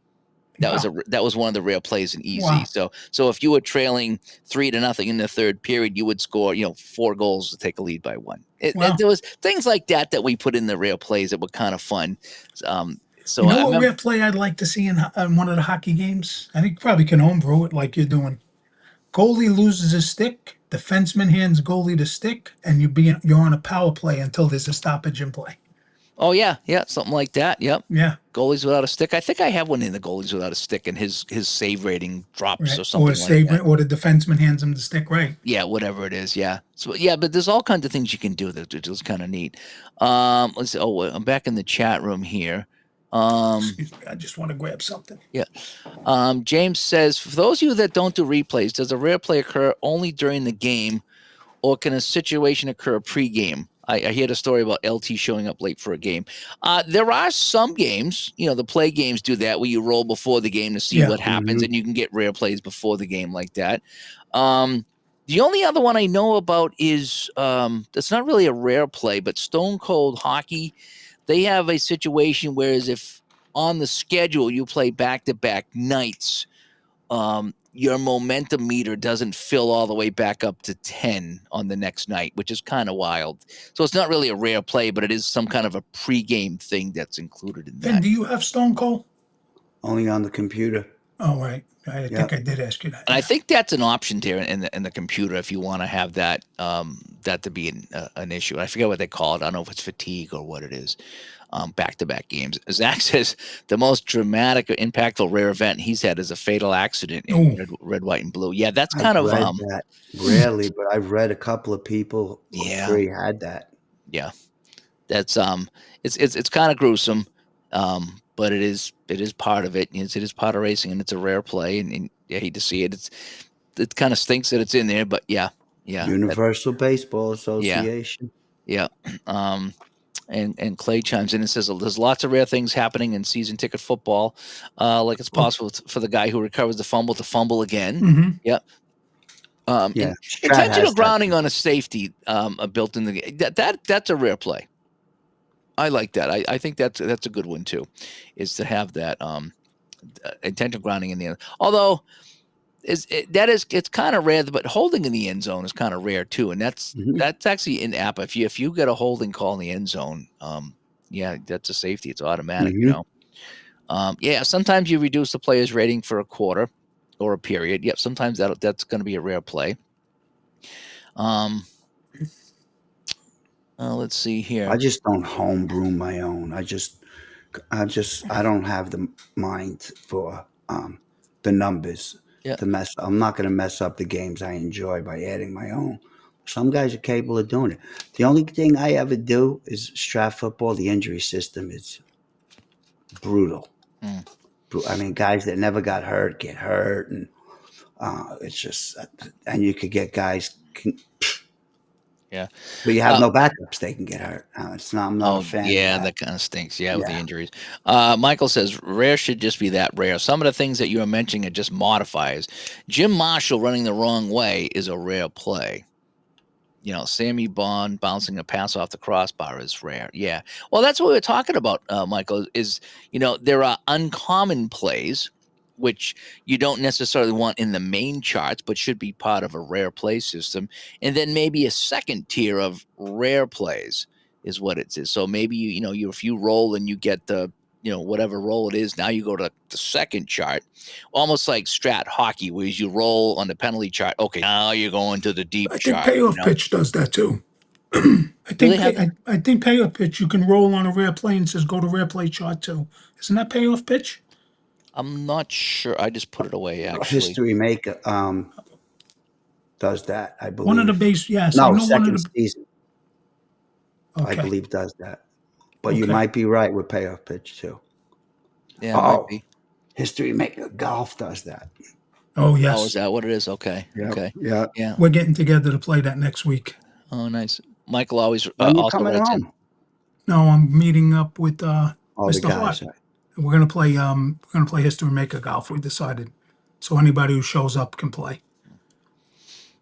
Wow. That was one of the rare plays in easy. Wow. So if you were trailing 3-0 in the third period, you would score 4 goals to take a lead by one. Wow. There was things like that we put in the rare plays that were kind of fun. So You know I what remember. rare play I'd like to see in one of the hockey games? I think you probably can homebrew it like you're doing. Goalie loses his stick, defenseman hands goalie the stick, and you're on a power play until there's a stoppage in play. Oh yeah, something like that. Yep. Yeah, Goalies without a stick. I think I have one in the goalies without a stick, and his save rating drops right. or Or something like save that. or the defenseman hands him the stick. Right. Yeah, whatever it is. Yeah. So yeah, but there's all kinds of things you can do that are just kind of neat. Let's see. Oh, I'm back in the chat room here. Excuse me. I just want to grab something. Yeah. James says, for those of you that don't do replays, does a rare play occur only during the game, or can a situation occur pre-game? I heard a story about LT showing up late for a game. There are some games, the play games do that where you roll before the game to see Yeah. what happens, Mhm. and you can get rare plays before the game like that. The only other one I know about is it's not really a rare play, but Stone Cold Hockey, they have a situation whereas if on the schedule you play back-to-back nights, your momentum meter doesn't fill all the way back up to 10 on the next night, which is kind of wild. So it's not really a rare play, but it is some kind of a pregame thing that's included in Vin, that. do you have Stone Cold? Only on the computer. Oh, right. I think Yep. I did ask you that. And I Yeah. think that's an option there in the computer if you want to have that that to be an issue. I forget what they call it. I don't know if it's fatigue or what it is. Back-to-back games. Zach says the most dramatic or impactful rare event he's had is a fatal accident in Oh, red, white, and blue. Yeah, that's I've kind of read that rarely, but I've read a couple of people or yeah. 3 had that. Yeah, that's it's kind of gruesome, but it is part of it. It is part of racing, and it's a rare play. And I hate to see it. It kind of stinks that it's in there, but Universal Baseball yeah, Association. yeah. Um, and Clay chimes in and says there's lots of rare things happening in season ticket football, like it's oh, possible for the guy who recovers the fumble to fumble again. mm-hmm. Yeah. Yeah, In, Strat intentional has that. grounding on a safety built in the game. That's a rare play. I like that. I think that's a good one too, is to have that intentional grounding in the end. Although it's kind of rare, but holding in the end zone is kind of rare too, and Mhm. that's actually in app. If you get a holding call in the end zone, yeah, that's a safety. It's automatic, Mhm. Yeah, sometimes you reduce the player's rating for a quarter or a period. Yep, sometimes that's going to be a rare play. Um, let's see I here. just don't homebrew my own. I don't have the mind for the numbers Yeah, to mess. I'm not going to mess up the games I enjoy by adding my own. Some guys are capable of doing it. The only thing I ever do is strat football. The injury system is brutal. mm, I mean, guys that never got hurt get hurt, and it's just, and you could get guys, yeah. but you have Uh, no backups. They can get hurt. It's not. I'm not a Oh, fan of yeah, that. that kinda stinks, yeah, with the Yeah. injuries. Michael says, "Rare should just be that rare. Some of the things that you are mentioning are just modifiers. Jim Marshall running the wrong way is a rare play. Sammy Bond bouncing a pass off the crossbar is rare." Yeah. Well, that's what we were talking about, Michael, is, there are uncommon plays, which you don't necessarily want in the main charts, but should be part of a rare play system. And then maybe a second tier of rare plays is what it is. So maybe if you roll and you get the whatever roll it is, now you go to the second chart, almost like strat hockey, where you roll on the penalty chart. Okay, now you're going to the deep I think chart. payoff pitch does that too. Do they have that? I think payoff pitch you can roll on a rare play and says go to rare play chart too. Isn't that payoff pitch? I'm not sure. I just put it away actually. History Maker does that, I One of the believe. base, yes, I No, know one of second the. season, I Okay, believe, does that. But you okay. might be right with payoff pitch too. Yeah, it might Oh, be. History Maker Golf does that. Oh Oh, is yes, that what it is? Okay. Yep. Okay. Yeah. Yeah. we're getting together to play that next week. Oh, nice. Michael always When you also coming writes in. home? No, I'm meeting up with All the Mr. Hart. guys. We're gonna play History Maker Golf. We decided, so anybody who shows up can play.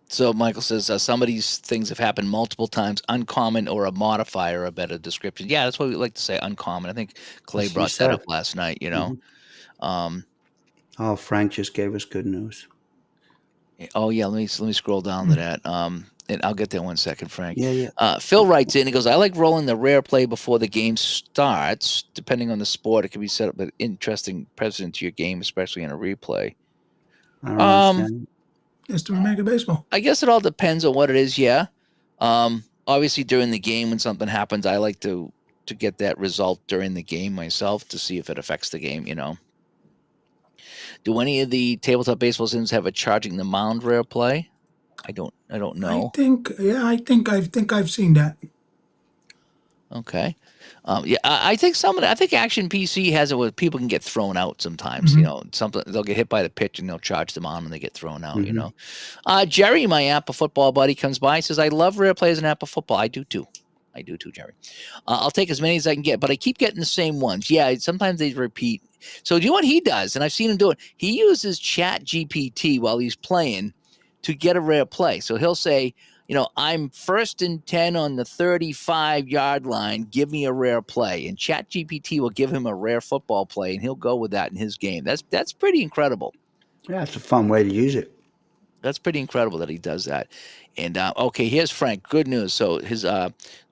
So Michael says some of these things have happened multiple times. Uncommon or a modifier, a better description. Yeah, that's what we like to say. Uncommon. I think Clay That's what he brought that said. up last night. Mhm. Um, Oh, Frank just gave us good news. Oh yeah, let me scroll down to Mm. that. And I'll get there 1 second, Frank. Yeah, yeah. Phil writes in. He goes, "I like rolling the rare play before the game starts. Depending on the sport, it can be set up with interesting precedent to your game, especially in a replay." I don't Um, understand. History maker baseball. I guess it all depends on what it is. Yeah. Obviously, during the game when something happens, I like to get that result during the game myself to see if it affects the game. Do any of the tabletop baseball sims have a charging the mound rare play? I don't I know. think, yeah, I think I've seen that. Okay. Yeah, I think I think Action PC has it where people can get thrown out sometimes. Hmm. Something they'll get hit by the pitch and they'll charge them on and they get thrown out. Hmm. Jerry, my Apple football buddy, comes by and says, "I love rare plays in Apple football." I do too. I do too, Jerry. I'll take as many as I can get, but I keep getting the same ones. Yeah, sometimes they repeat. So do you know what he does? And I've seen him do it. He uses Chat GPT while he's playing to get a rare play. So he'll say, I'm 1st and 10 on the 35-yard line. Give me a rare play. And Chat GPT will give him a rare football play, and he'll go with that in his game. That's pretty incredible. Yeah, it's a fun way to use it. That's pretty incredible that he does that. And okay, here's Frank. Good news. So his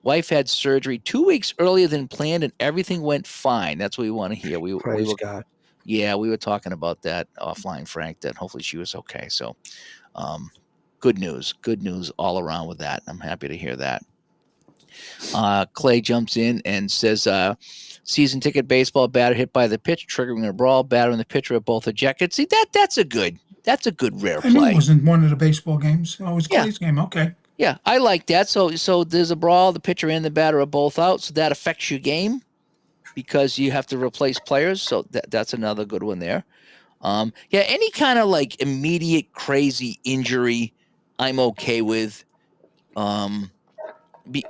wife had surgery 2 weeks earlier than planned, and everything went fine. That's what we want to hear. We Praise were God. Yeah, we were talking about that offline, Frank. That hopefully she was okay. So, good news. Good news all around with that. I'm happy to hear that. Clay jumps in and says, "Season ticket baseball batter hit by the pitch, triggering a brawl. Batter and the pitcher are both ejected." See that's a good rare I knew it play. wasn't one of the baseball games. Oh, it was Yeah, Clay's game. Okay. yeah, I like that. So there's a brawl. The pitcher and the batter are both out, so that affects your game because you have to replace players. So that's another good one there. Yeah, any kind of like immediate crazy injury, I'm okay with. Um,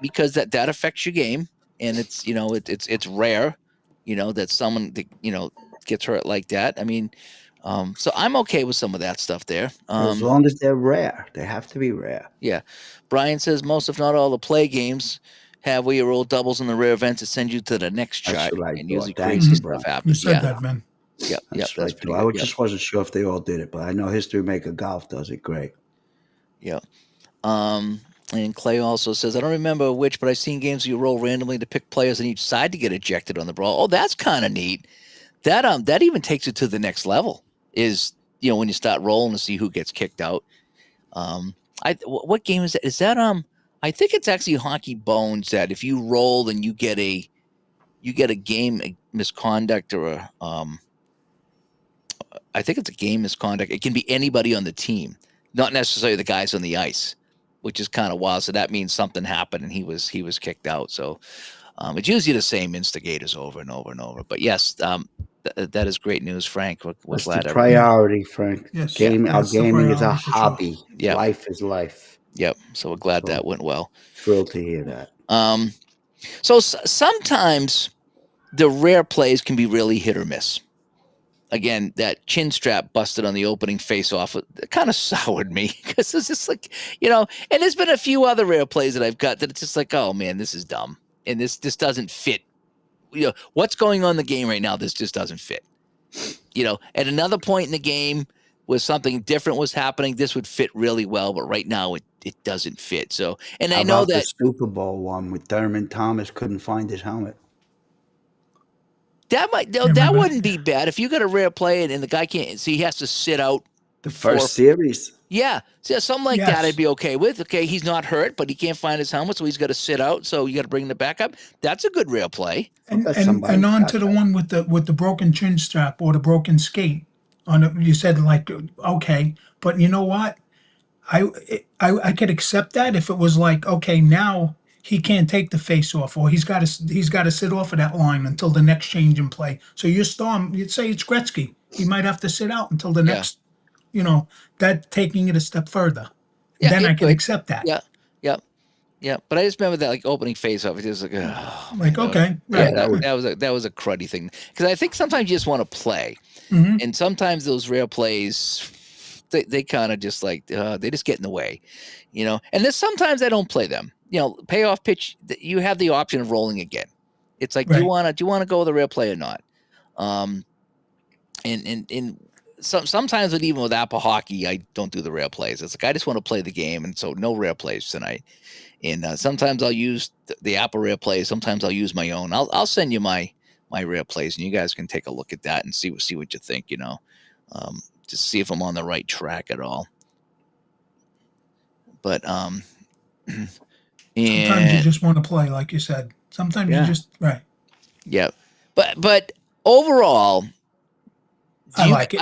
because that affects your game, and it's rare, that someone gets hurt like that. I mean, so I'm okay with some of that stuff there. As long as they're rare, they have to be rare. Yeah, Brian says most, if not all, the play games have where you roll doubles in the rare events that send you to the next That's chart, what I and usually thought. Thank crazy you, Hmm. stuff Brian. You happens. said Yeah, that, man. yep, That's what that's I pretty thought. I good. Yep, just wasn't sure if they all did it, but I know History Maker Golf does it great. yep. And Clay also says, "I don't remember which, but I've seen games where you roll randomly to pick players on each side to get ejected on the brawl." Oh, that's kind of neat. That even takes it to the next level. Is when you start rolling to see who gets kicked out. Um, what game is that? Is that I think it's actually Hockey Bones that if you roll and you get a game misconduct or I think it's a game misconduct. It can be anybody on the team, not necessarily the guys on the ice, which is kind of wild. So that means something happened and he was kicked out. So it's usually the same instigators over and over and over. But yes, that is great news, Frank. We're That's the glad everything. Yeah. priority, Frank. Yes. Yeah, Game. Yeah. Our It's the gaming is a priority for sure. hobby. yeah, Life is life. yep. So we're glad So that went well. thrilled to hear that. Um, so sometimes the rare plays can be really hit or miss. Again, that chin strap busted on the opening face-off it kind of soured me because it's just like, and there's been a few other rare plays that I've got that it's just like, oh man, this is dumb. And this doesn't fit. What's going on in the game right now, this just doesn't fit. At another point in the game where something different was happening, this would fit really well, but right now it doesn't fit. So, and How I know about the that Super Bowl one with Thurman Thomas couldn't find his helmet? that might no, You that remember wouldn't that? be bad if you got a rare play and the guy can't see, he has to sit out The for first series. yeah, so something like that I'd Yes. be okay with. Okay, he's not hurt, but he can't find his helmet, so he's got to sit out. So you got to bring the back up. That's a good rail play. I And bet and somebody and on got to the that. one with the broken chin strap or the broken skate. You said like okay, but you know what? I could accept that if it was like okay now he can't take the face off or he's got to sit off of that line until the next change in play. So your storm, you'd say it's Gretzky. He might have to sit out until the Yeah, next. You know that taking it a step further. yeah, Then I it can could. accept that. Yeah, yeah, yeah. But I just remember that like opening face off. It was like, oh man, Like okay, Yeah, yeah, right. that would. that was a cruddy thing because I think sometimes you just want to play, Hmm. and sometimes those rare plays. They kind of just like they just get in the way, And there's sometimes I don't play them. Payoff pitch. You have the option of rolling again. It's like, do you Right. want to go with a rare play or not? Um, and sometimes even with Apple Hockey, I don't do the rare plays. It's like I just want to play the game, and so no rare plays tonight. And sometimes I'll use the Apple rare plays. Sometimes I'll use my own. I'll send you my rare plays, and you guys can take a look at that and see what you think. To see if I'm on the right track at all. But Sometimes you and just want to play, like you said. Sometimes you Yeah. just right. yeah, but overall, I like it.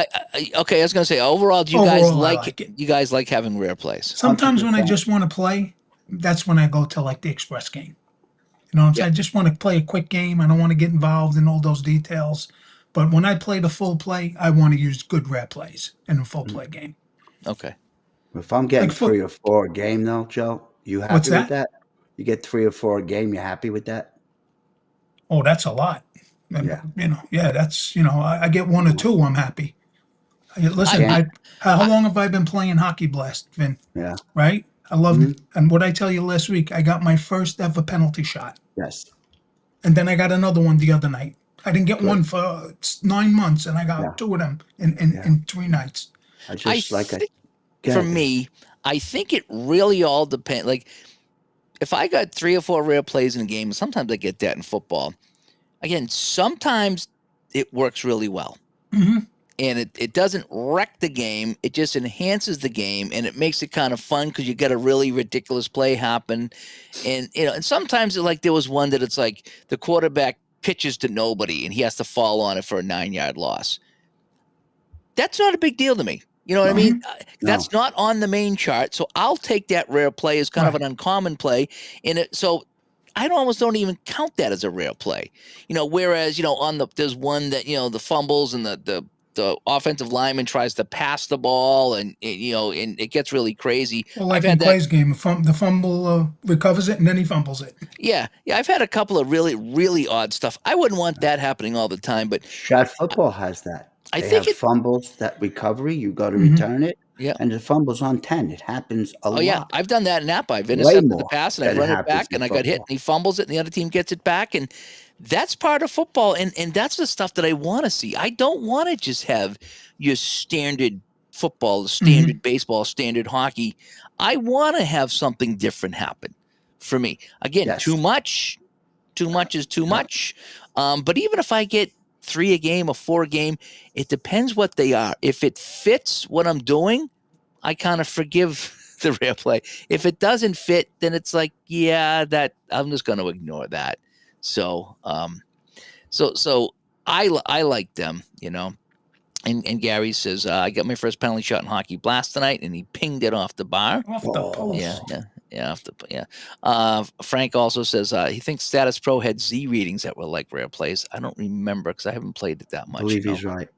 okay, I was gonna say overall, do you guys Overall, I like like it. you guys like having rare plays? Sometimes when I 100%. just want to play, that's when I go to like the express game. You know what I'm Yeah. saying? I just want to play a quick game. I don't want to get involved in all those details. But when I play the full play, I want to use good rare plays in a full Mm. play game. Okay. If I'm Like getting foot. 3 or 4 a game though, Joe, you What's happy with that? that? You get 3 or 4 a game, you happy with that? Oh, that's a lot. Yeah. Yeah, that's I get one or Uh-huh. two. I'm happy. I, Listen, Can't. I, how I long have I been playing Hockey Blast, Vin? Yeah. Right? I love, Mhm. and what I tell you last week, I got my first ever penalty shot. Yes. And then I got another one the other night. I didn't get Good. one for 9 months, and I Yeah. got two of them in, Yeah. in 3 nights. I I just like I think go for ahead, Vinny. me, I think it really all depends. Like if I got 3 or 4 rare plays in a game, sometimes I get that in football. Again, sometimes it works really well. Hmm. And it doesn't wreck the game. It just enhances the game and it makes it kind of fun because you get a really ridiculous play happen. And and sometimes like there was one that it's like the quarterback pitches to nobody and he has to fall on it for a 9-yard loss. That's not a big deal to me. You know what I mean? Hmm. No. That's not on the main chart. So I'll take that rare play as kind of Right. an uncommon play. So I almost don't even count that as a rare play. Whereas, there's one that, the fumbles and the offensive lineman tries to pass the ball and it gets really crazy. Well, I've like in had that. Clay's game, the fumble recovers it, and then he fumbles it. Yeah. Yeah. I've had a couple of really, really odd stuff. I wouldn't want that happening all the time, but Shot football has that. I They think have it, fumbles, that recovery, you go to Hmm. return it, yeah. and the fumble's on 10. It happens a Oh yeah, lot. I've done that in Napa. I've Way intercepted the more pass and I've than it run it happens back in and I got hit and football. he fumbles it and the other team gets it back and that's part of football and that's the stuff that I want to see. I don't want to just have your standard football, Hmm. standard baseball, standard hockey. I want to have something different happen for me. Again, Yes. too much is too Yeah. much. But even if I get 3 a game or 4 a game, it depends what they are. If it fits what I'm doing, I kind of forgive the rare play. If it doesn't fit, then it's like, yeah, that I'm just going to ignore that. So, so I like them, And Gary says, I got my first penalty shot in Hockey Blast tonight, and he pinged it off the bar. Off the Oh, Yeah, post. yeah, yeah. Frank also says he thinks Status Pro had Z readings that were like rare plays. I don't remember because I haven't played it that I much. believe he's right.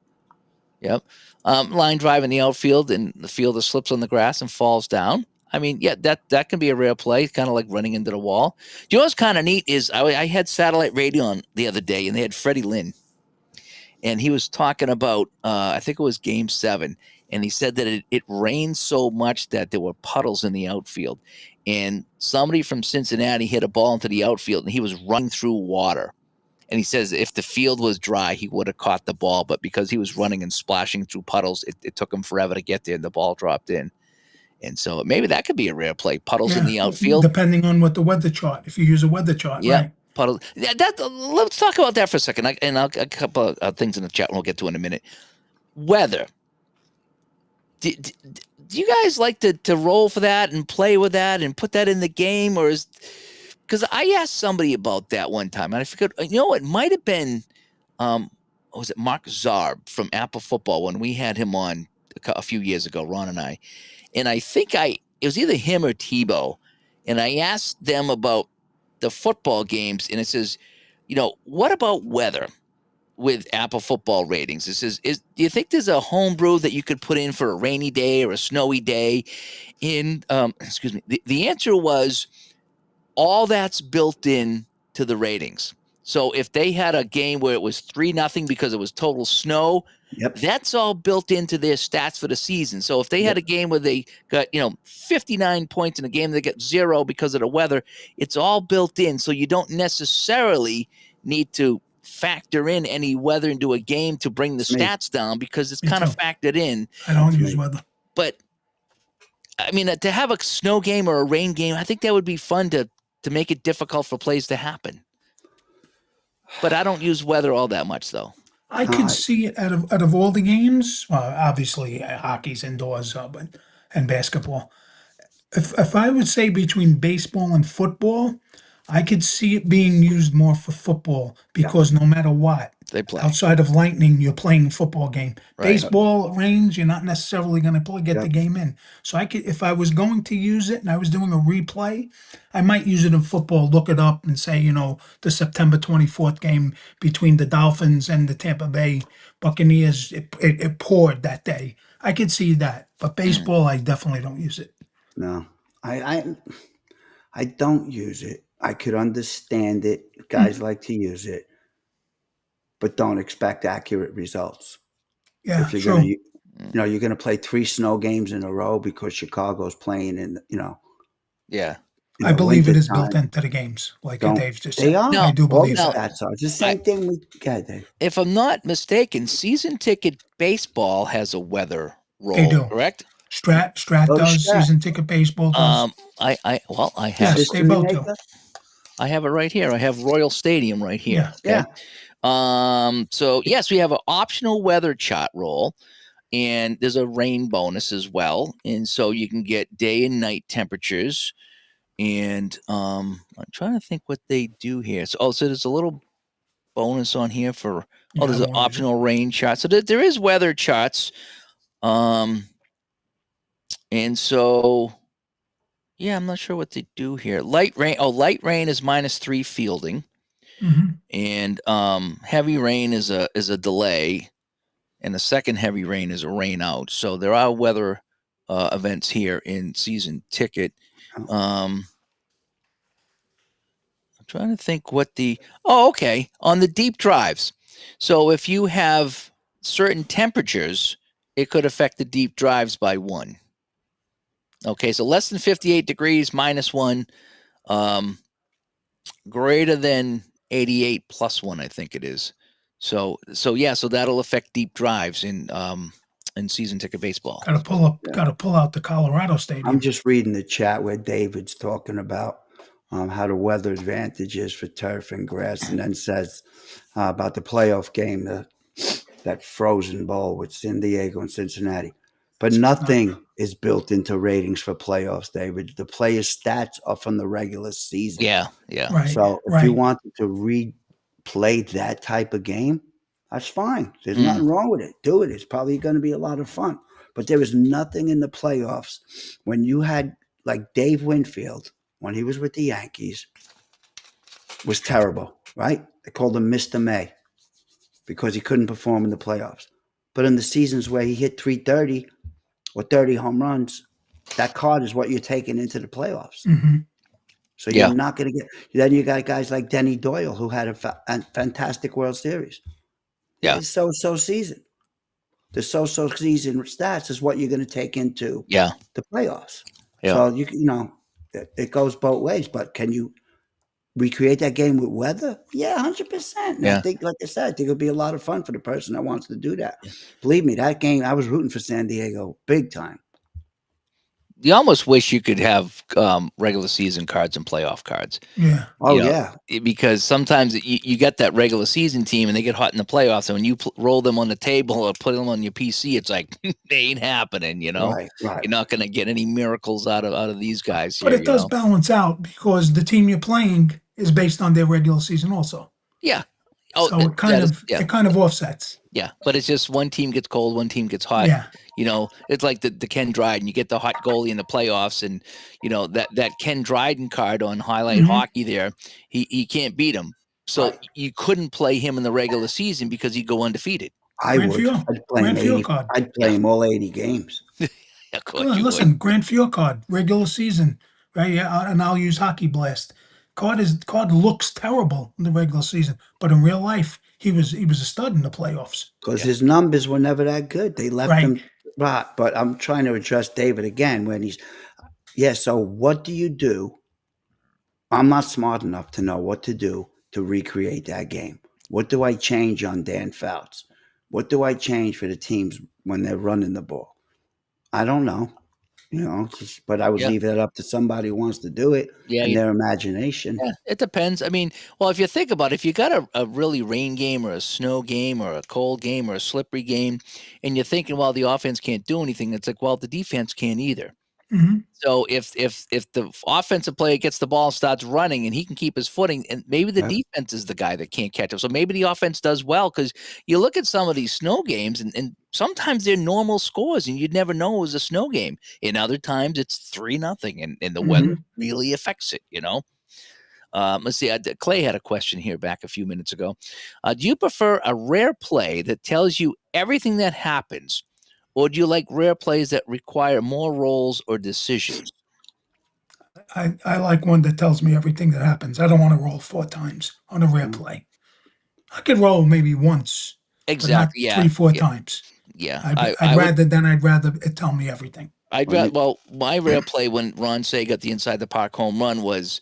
Yep. Line drive in the outfield, and the fielder slips on the grass and falls down. I mean, yeah, that can be a rare play, kind of like running into the wall. Do you know what's kind of neat is I had satellite radio on the other day, and they had Freddie Lynn, and he was talking about I think it was Game 7, and he said that it rained so much that there were puddles in the outfield, and somebody from Cincinnati hit a ball into the outfield, and he was running through water. And he says if the field was dry, he would have caught the ball. But because he was running and splashing through puddles, it took him forever to get there and the ball dropped in. And so maybe that could be a rare play. Puddles in Yeah, the outfield. depending on what the weather chart. If you use a weather chart, Yep. right? Puddles. Yeah, let's talk about that for a second. I'll a couple of things in the chat we'll get to in a minute. Weather. Do you guys like to roll for that and play with that and put that in the game? Or is because I asked somebody about that one time and I forgot, it might have been was it Mark Zarb from Apple Football when we had him on a few years ago, Ron and I think it was either him or Tebow, and I asked them about the football games, and it says, what about weather with Apple Football ratings? It says, do you think there's a homebrew that you could put in for a rainy day or a snowy day? Excuse me. The answer was all that's built in to the ratings. So if they had a game where it was 3-0 because it was total snow, Yep. that's all built into their stats for the season. So if they had Yep. a game where they got, 59 points in a game, they get 0 because of the weather, it's all built in. So you don't necessarily need to factor in any weather into a game to bring the It's me. stats down because it's Me kind of too. factored in. I don't That's use me. weather. But I mean, to have a snow game or a rain game, I think that would be fun to make it difficult for plays to happen. But I don't use weather all that much, though. I could see it out of all the games. Well, obviously hockey's indoors, and basketball. If I would say between baseball and football, I could see it being used more for football Yeah. because no matter what, They play. outside of lightning, you're playing a football game. Right. Baseball rains, you're not necessarily going to get the Yep. game in. So I could, if I was going to use it and I was doing a replay, I might use it in football. Look it up and say, the September 24th game between the Dolphins and the Tampa Bay Buccaneers, it poured that day. I could see that, but baseball, I definitely don't use it. No, I don't use it. I could understand it. Guys like to use it, but don't expect accurate results. Yeah, If you're gonna, true. you're gonna play 3 snow games in a row because Chicago's playing in, Yeah. I believe it winter is built time. into the games, like Don't Dave just they said. are? I do All the believe Now, that. stats are. It's the same thing we got there. if I'm not mistaken, season ticket baseball has a weather They roll, do. correct? Strat Oh, does. Strat. Season ticket baseball does. I have Yes, it. they History both do. maker? I have it right here. I have Royal Stadium right here. Yeah. Okay. So yes, we have an optional weather chart roll, and there's a rain bonus as well. And so you can get day and night temperatures. And I'm trying to think what they do here. So there's a little bonus on here for Yeah, there's I an won't use it. optional rain chart. So there is weather charts. And so yeah, I'm not sure what they do here. Light rain is -3 fielding. Mhm. And heavy rain is a delay, and the second heavy rain is a rain out. So there are weather events here in season ticket. I'm trying to think what okay, on the deep drives. So if you have certain temperatures, it could affect the deep drives by 1. Okay, so less than 58 degrees -1, greater than 88 +1, I think it is. So that'll affect deep drives in season ticket baseball. Got to pull out the Colorado I'm Stadium. just reading the chat where David's talking about how the weather advantage is for turf and grass, and then says about the playoff game, that Frozen Bowl with San Diego and Cincinnati. But nothing is built into ratings for playoffs, David. The players' stats are from the regular season. Yeah. Right. So if you Right. wanted to replay that type of game, that's fine. There's nothing wrong with it. Do it. It's probably going to be a lot of fun. But there was nothing in the playoffs when you had like Dave Winfield when he was with the Yankees was terrible, right? They called him Mr. May because he couldn't perform in the playoffs. But in the seasons where he hit 330 or 30 home runs, that card is what you're taking into the playoffs. Hmm. So Yeah. you're not going to get. Then you got guys like Denny Doyle who had a fantastic World Series. Yeah. It's so season. The so season stats is what you're going to take into Yeah. the playoffs. Yeah. So it goes both ways. But can you recreate that game with weather? Yeah, 100%. And I Yeah. think, like I said, I think it'll be a lot of fun for the person that wants to do that. Believe me, that game, I was rooting for San Diego big time. You almost wish you could have regular season cards and playoff cards. Yeah. Oh, yeah. Because sometimes you get that regular season team and they get hot in the playoffs, and when you roll them on the table or put them on your PC, it's like they ain't happening. Right. You're not going to get any miracles out of these guys But here. it does balance out because the team you're playing is based on their regular season also. Yeah. Oh, So it kind of offsets. Yeah, but it's just one team gets cold, one team gets hot. Yeah. It's like the Ken Dryden. You get the hot goalie in the playoffs, and that Ken Dryden card on highlight hockey there, he can't beat him. So you couldn't play him in the regular season because he'd go undefeated. I Grand would. Field. I'd play him Grand Field 80. card. I'd play him all 80 games. Of course you Listen, would. Grand Field card, regular season, right? Yeah, and I'll use Hockey Blast. Card looks terrible in the regular season, but in real life, he was a stud in the playoffs. Because his numbers were never that good. They left Right. him rot. But I'm trying to address David again when so what do you do? I'm not smart enough to know what to do to recreate that game. What do I change on Dan Fouts? What do I change for the teams when they're running the ball? I don't know. But I would Yeah. leave that up to somebody who wants to do it Yeah. and their imagination. Yeah, it depends. I mean, well, if you think about it, if you got a really rain game or a snow game or a cold game or a slippery game, and you're thinking, well, the offense can't do anything, it's like, well, the defense can't either. Hmm. So if the offensive player gets the ball, starts running, and he can keep his footing, and maybe the Yep. defense is the guy that can't catch up. So maybe the offense does well because you look at some of these snow games, and sometimes they're normal scores, and you'd never know it was a snow game. And other times it's 3-0, and the weather Hmm. really affects it. Let's see. Clay had a question here back a few minutes ago. Do you prefer a rare play that tells you everything that happens, or do you like rare plays that require more rolls or decisions? I like one that tells me everything that happens. I don't want to roll 4 times on a rare Mm. play. I could roll maybe once, but not Exactly. Yeah. three, four Yeah. times. Yeah. I'd I would. rather it tell me everything. Well, you, Well, my rare play when Ron Say got the inside the park home run was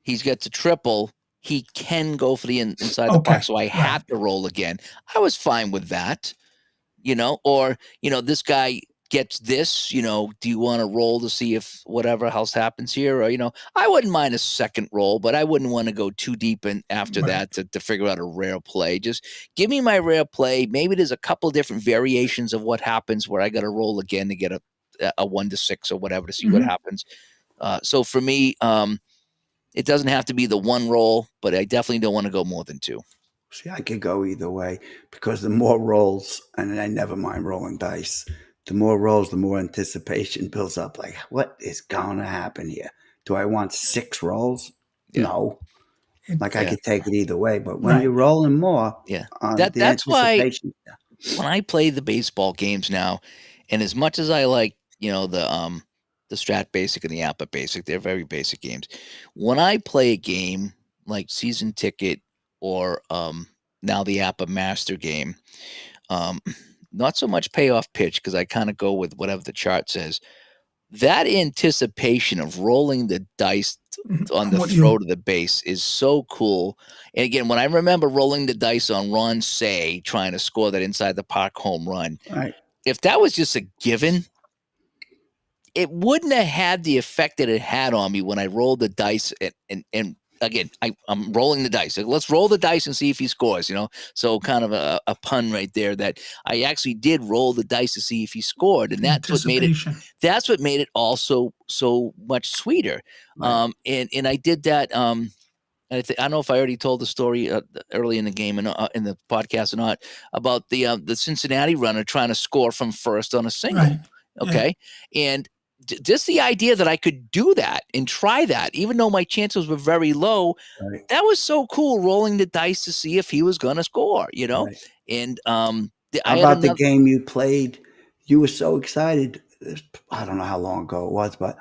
he's got to triple. He can go for the inside the park, Okay, so I right. have to roll again. I was fine with that. Or, this guy gets this, do you want to roll to see if whatever else happens here? Or, I wouldn't mind a second roll, but I wouldn't want to go too deep in after Right. that to figure out a rare play. Just give me my rare play. Maybe there's a couple different variations of what happens where I got to roll again to get a 1 to 6 or whatever to see what Hmm. happens. So for me, it doesn't have to be the one roll, but I definitely don't want to go more than two. see, I could go either way because the more rolls, and I never mind rolling dice, the more rolls, the more anticipation builds up. Like, what is going to happen here? Do I want 6 rolls? Yeah. No. Like, I Yeah. could take it either way. But when Right. you're rolling more, Yeah. the That's why anticipation. when I play the baseball games now, and as much as I like, the Strat Basic and the Appa Basic, they're very basic games. When I play a game like Season Ticket or now the Appa Master game, um, not so much payoff pitch because I kind of go with whatever the chart says. That anticipation of rolling the dice Mhm. on I'm the with you. throw to the base is so cool. And again, when I remember rolling the dice on Ron Say trying to score that inside the park home run, Right. if that was just a given, it wouldn't have had the effect that it had on me when I rolled the dice and again, I'm rolling the dice. Like, let's roll the dice and see if he scores. So kind of a pun right there that I actually did roll the dice to see if he scored. And Anticipation. that's what made it also so much sweeter. Right. And I did that. I don't know if I already told the story early in the game and in the podcast or not about the Cincinnati runner trying to score from first on a single. Right. Yeah. Okay, and just the idea that I could do that and try that, even though my chances were very low, Right. that was so cool. Rolling the dice to see if he was going to score. Right. And How I had about the another. game you played? You were so excited. I don't know how long ago it was, but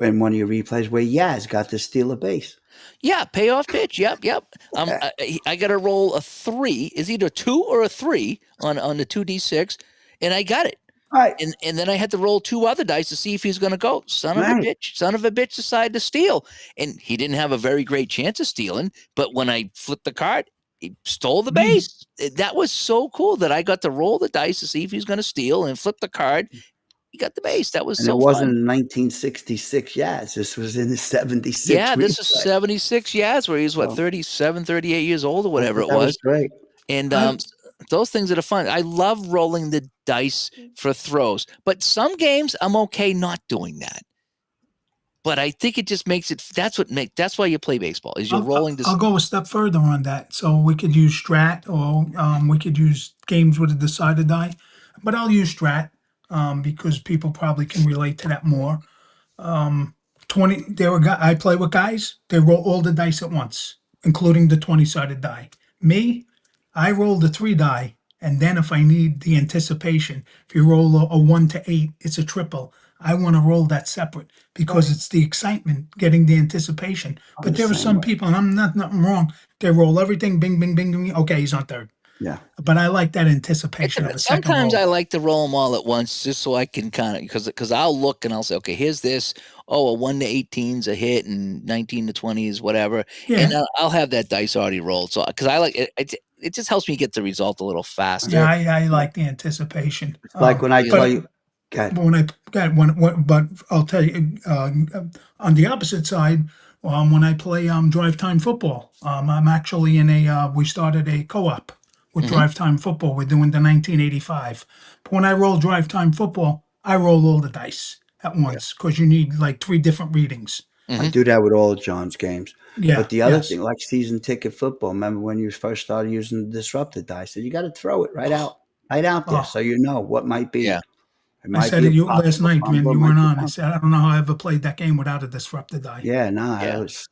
in one of your replays where Yaz got to steal a base. Yeah, payoff pitch. Yep, yep. Yeah. I got to roll a 3. Is either 2 or a 3 on the 2d6, and I got it. Right. And then I had to roll 2 other dice to see if he's going to go. Son of a Right. bitch! Son of a bitch decided to steal, and he didn't have a very great chance of stealing. But when I flipped the card, he stole the Me. base. That was so cool that I got to roll the dice to see if he's going to steal, and flip the card. He got the base. That was And it so wasn't fun. in 1966 Yaz. This was in the 76 Yeah, this is replay. 76 years where he's what, So 37, 38 years old or I whatever thought it that was was. great. And I those things that are fun. I love rolling the dice for throws, but some games I'm okay not doing that. But I think it just makes it. That's why you play baseball. Is you're rolling this. I'll go a step further on that. So we could use strat, or we could use games with a decided die, but I'll use strat because people probably can relate to that more. Um, 20. I play with guys. They roll all the dice at once, including the 20-sided die. Me, I roll the 3 die, and then if I need the anticipation, if you roll a 1 to 8, it's a triple. I want to roll that separate because it's the excitement, getting the anticipation. I'm But the there are same some way. people, and I'm not nothing wrong. They roll everything, bing, bing, bing, bing. Okay, he's on third. Yeah. But I like that anticipation of a second Sometimes roll. I like to roll them all at once just so I can kind of because I'll look and I'll say, okay, here's this. Oh, a 1 to 18's a hit, and 19 to 20 is whatever, and Yeah, I'll have that dice already rolled. So because I like it, it just helps me get the result a little faster. Yeah, I like the anticipation. Like when I you tell But like- you, God, but when I got but I'll tell you on the opposite side, when I play drive time football, I'm actually in a we started a co-op with Mhm. drive time football. We're doing the 1985. But when I roll drive time football, I roll all the dice at once because you need like three different readings. I Mhm. do that with all of John's games. Yeah, But the other yes. thing, like season ticket football, remember when you first started using the disrupted dice? So you got to throw it right out there, so Oh, you know what might be. Yeah. It I might said be to a you last possible night, man. fumble. It You might weren't be a on. I punt. said I don't know how I ever played that game without a disrupted die. Yeah, nah, Yeah. that was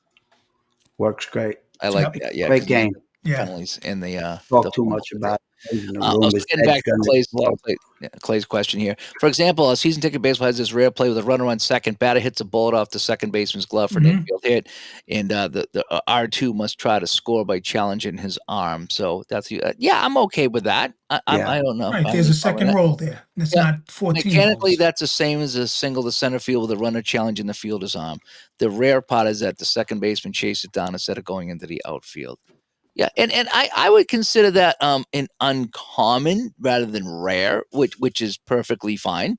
works great. I like Yep. that. Yeah, Great because game. Yeah. penalties in the Talk too fumble. much about it. In the Oh, room, so his getting head's back to gonna explode. Clay's question here. For example, a season ticket baseball has this rare play with a runner on second. Batter hits a bullet off the second baseman's glove for an Hmm. infield hit, and the R2 must try to score by challenging his arm. So that's yeah, I'm okay with that. Yeah, I don't know. Right. I have There's any a problem with second that. roll there. It's Yeah, not 14 mechanically, rolls. that's the same as a single to center field with a runner challenging the fielder's arm. The rare part is that the second baseman chases it down instead of going into the outfield. Yeah, and I would consider that an uncommon rather than rare, which is perfectly fine.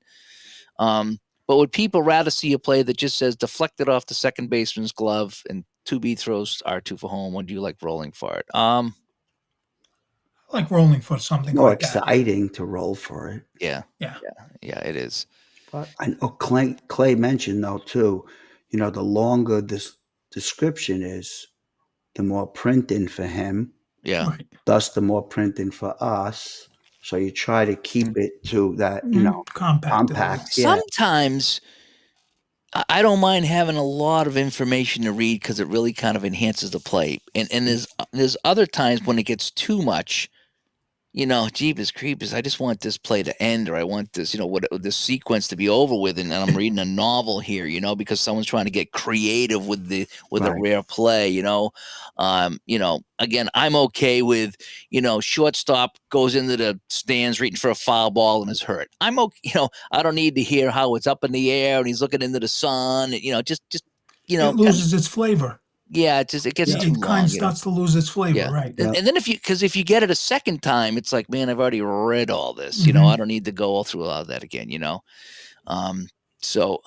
But would people rather see a play that just says deflected off the second baseman's glove and 2B throws R2 for home, or do you like rolling for it? I like rolling for it's something more like that. exciting to roll for it. Yeah, Yeah. yeah, it is. But I know Clay mentioned though too. The longer this description is, the more printing for him. Yeah. Right. Thus, the more printing for us. So you try to Mm. keep it to that, Compacted a little. compact. Yeah, Sometimes I don't mind having a lot of information to read because it really kind of enhances the play. And there's other times when it gets too much. Jeepers creepers, I just want this play to end, or I want this, this sequence to be over with, and I'm reading a novel here, because someone's trying to get creative with a right. rare play, Again, I'm okay with, shortstop goes into the stands reaching for a foul ball and is hurt. I'm okay, I don't need to hear how it's up in the air and he's looking into the sun, just It kind of, loses its flavor. yeah, it gets Yeah, too It kind long, of starts to lose its flavor. yeah. Right. And, yeah. and then if you get it a second time, it's like, man, I've already read all this. Mhm. I don't need to go all through all that again. Um, so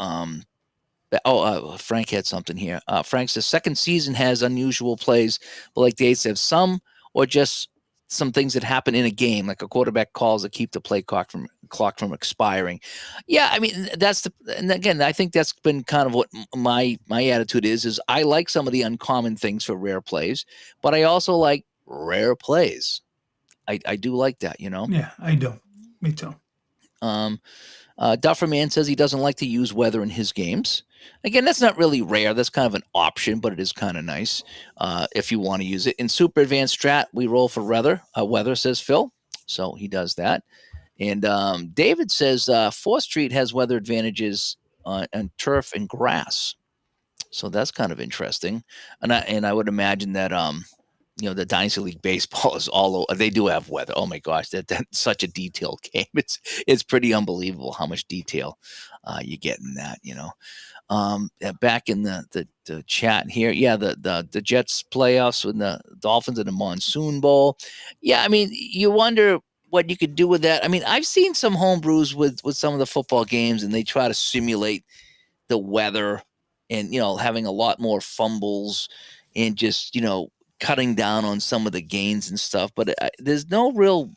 Frank had something here. Frank says second season has unusual plays, but like Dave said, some or just some things that happen in a game, like a quarterback calls that keep the play clock from expiring. Yeah, I mean and again, I think that's been kind of what my attitude is I like some of the uncommon things for rare plays, but I also like rare plays. I do like that. Yeah, I do. Me too. Um, Dufferman says he doesn't like to use weather in his games. Again, that's not really rare. That's kind of an option, but it is kind of nice if you want to use it. In Super Advanced Strat, we roll for weather. Weather, says Phil. So he does that. And David says 4th Street has weather advantages on turf and grass. So that's kind of interesting. And I would imagine that the Dynasty League baseball is all over. They do have weather. Oh my gosh, that's such a detailed game. It's pretty unbelievable how much detail you get in that. Back in the chat here, yeah, the Jets playoffs and the Dolphins in the Monsoon Bowl. Yeah, I mean, you wonder what you could do with that. I mean, I've seen some homebrews with some of the football games, and they try to simulate the weather and having a lot more fumbles and just cutting down on some of the gains and stuff, but there's no real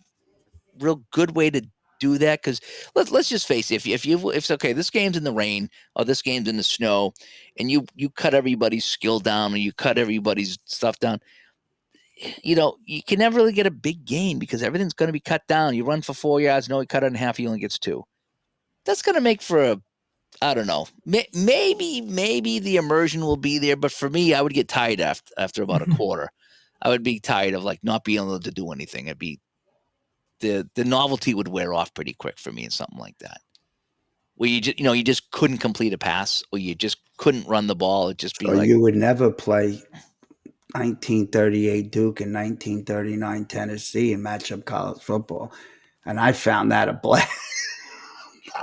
good way to do that because let's just face it, if it's okay, this game's in the rain or this game's in the snow, and you cut everybody's skill down or you cut everybody's stuff down, you can never really get a big gain because everything's going to be cut down. You run for 4 yards, no, you cut it in half, he only gets 2. That's going to make for a I don't know. Maybe the immersion will be there, but for me, I would get tired after about a quarter. I would be tired of like not being able to do anything. It'd be the novelty would wear off pretty quick for me and something like that. Where you just couldn't complete a pass or you just couldn't run the ball. It'd just be So like, you would never play 1938 Duke and 1939 Tennessee in matchup college football, and I found that a blast.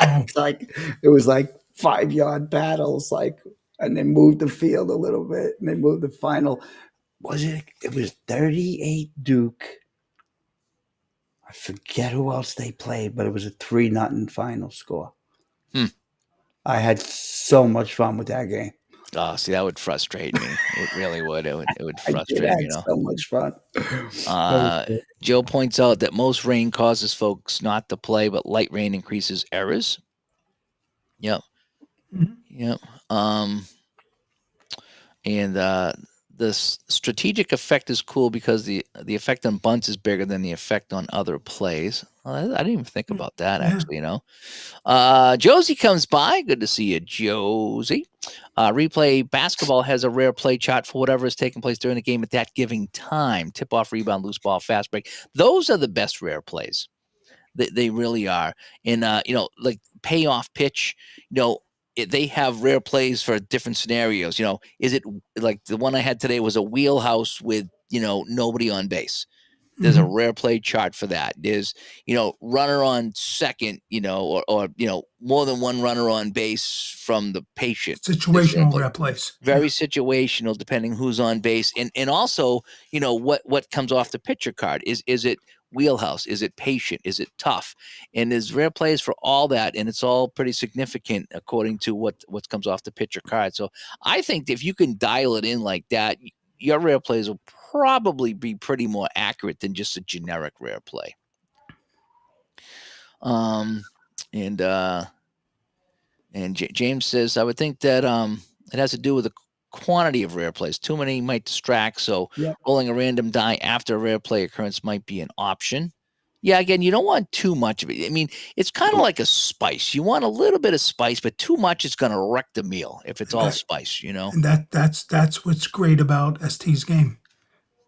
Oh, It's like it was like 5 yard battles, and they moved the field a little bit, and they moved the final. Was it? It was 38 Duke I forget who else they played, but it was a 3-0 final score. Hmm. I had so much fun with that game. Oh, see, that would frustrate me. It really would. It would I did frustrate me, have so much fun. Uh, Joe points out that most rain causes folks not to play, but light rain increases errors. Yep. Mhm. Yep. And the strategic effect is cool because the effect on bunts is bigger than the effect on other plays. Well, I didn't even think about that Yeah. actually. Josie comes by. Good to see you, Josie. Replay basketball has a rare play chart for whatever is taking place during the game at that given time. Tip off, rebound, loose ball, fast break. Those are the best rare plays. They really are. And like payoff pitch, they have rare plays for different scenarios. Is it like the one I had today was a wheelhouse with nobody on base? There's a Mhm. rare play chart for that. There's, runner on second, or more than one runner on base from the patient. There's rare Situational play. rare plays. Very Yeah. situational, depending who's on base, and also, what comes off the pitcher card. Is it wheelhouse? Is it patient? Is it tough? And there's rare plays for all that, and it's all pretty significant according to what comes off the pitcher card. So I think if you can dial it in like that, your rare plays will probably be pretty more accurate than just a generic rare play. Um, and James says, I would think that it has to do with the quantity of rare plays. Too many might distract, so Yep. rolling a random die after a rare play occurrence might be an option. Yeah, again, you don't want too much of it. I mean, it's kind of like a spice. You want a little bit of spice, but too much is going to wreck the meal if it's And all that spice, and that's what's great about ST's game.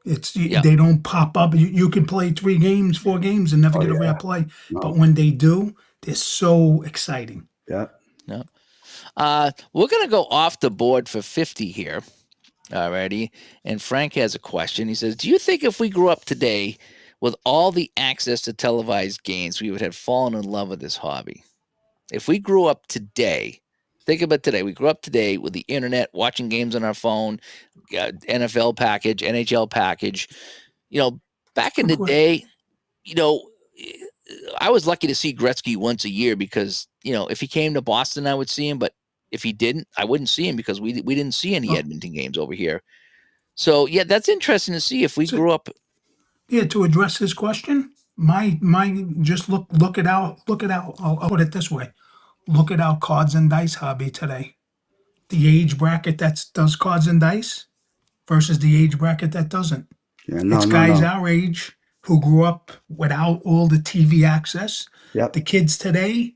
Yeah. They don't pop up. You can play 3 games, 4 games, and never Oh get a rare yeah. play. But No. when they do, they're so exciting. Yeah. No. We're going to go off the board for 50 here. Alrighty. And Frank has a question. He says, do you think if we grew up today with all the access to televised games, we would have fallen in love with this hobby? If we grew up today, think about today. We grew up today with the internet, watching games on our phone, NFL package, NHL package. Back in the Quick, day, you know, I was lucky to see Gretzky once a year because, if he came to Boston, I would see him. But if he didn't, I wouldn't see him because we didn't see any oh, Edmonton games over here. So yeah, that's interesting to see if we so, grew up. yeah, to address his question, my just look it out. Look it out. I'll put it this way: look at our cards and dice hobby today. The age bracket that does cards and dice versus the age bracket that doesn't. Yeah. It's No. No. guys No. our age who grew up without all the TV access. The Yep. kids today,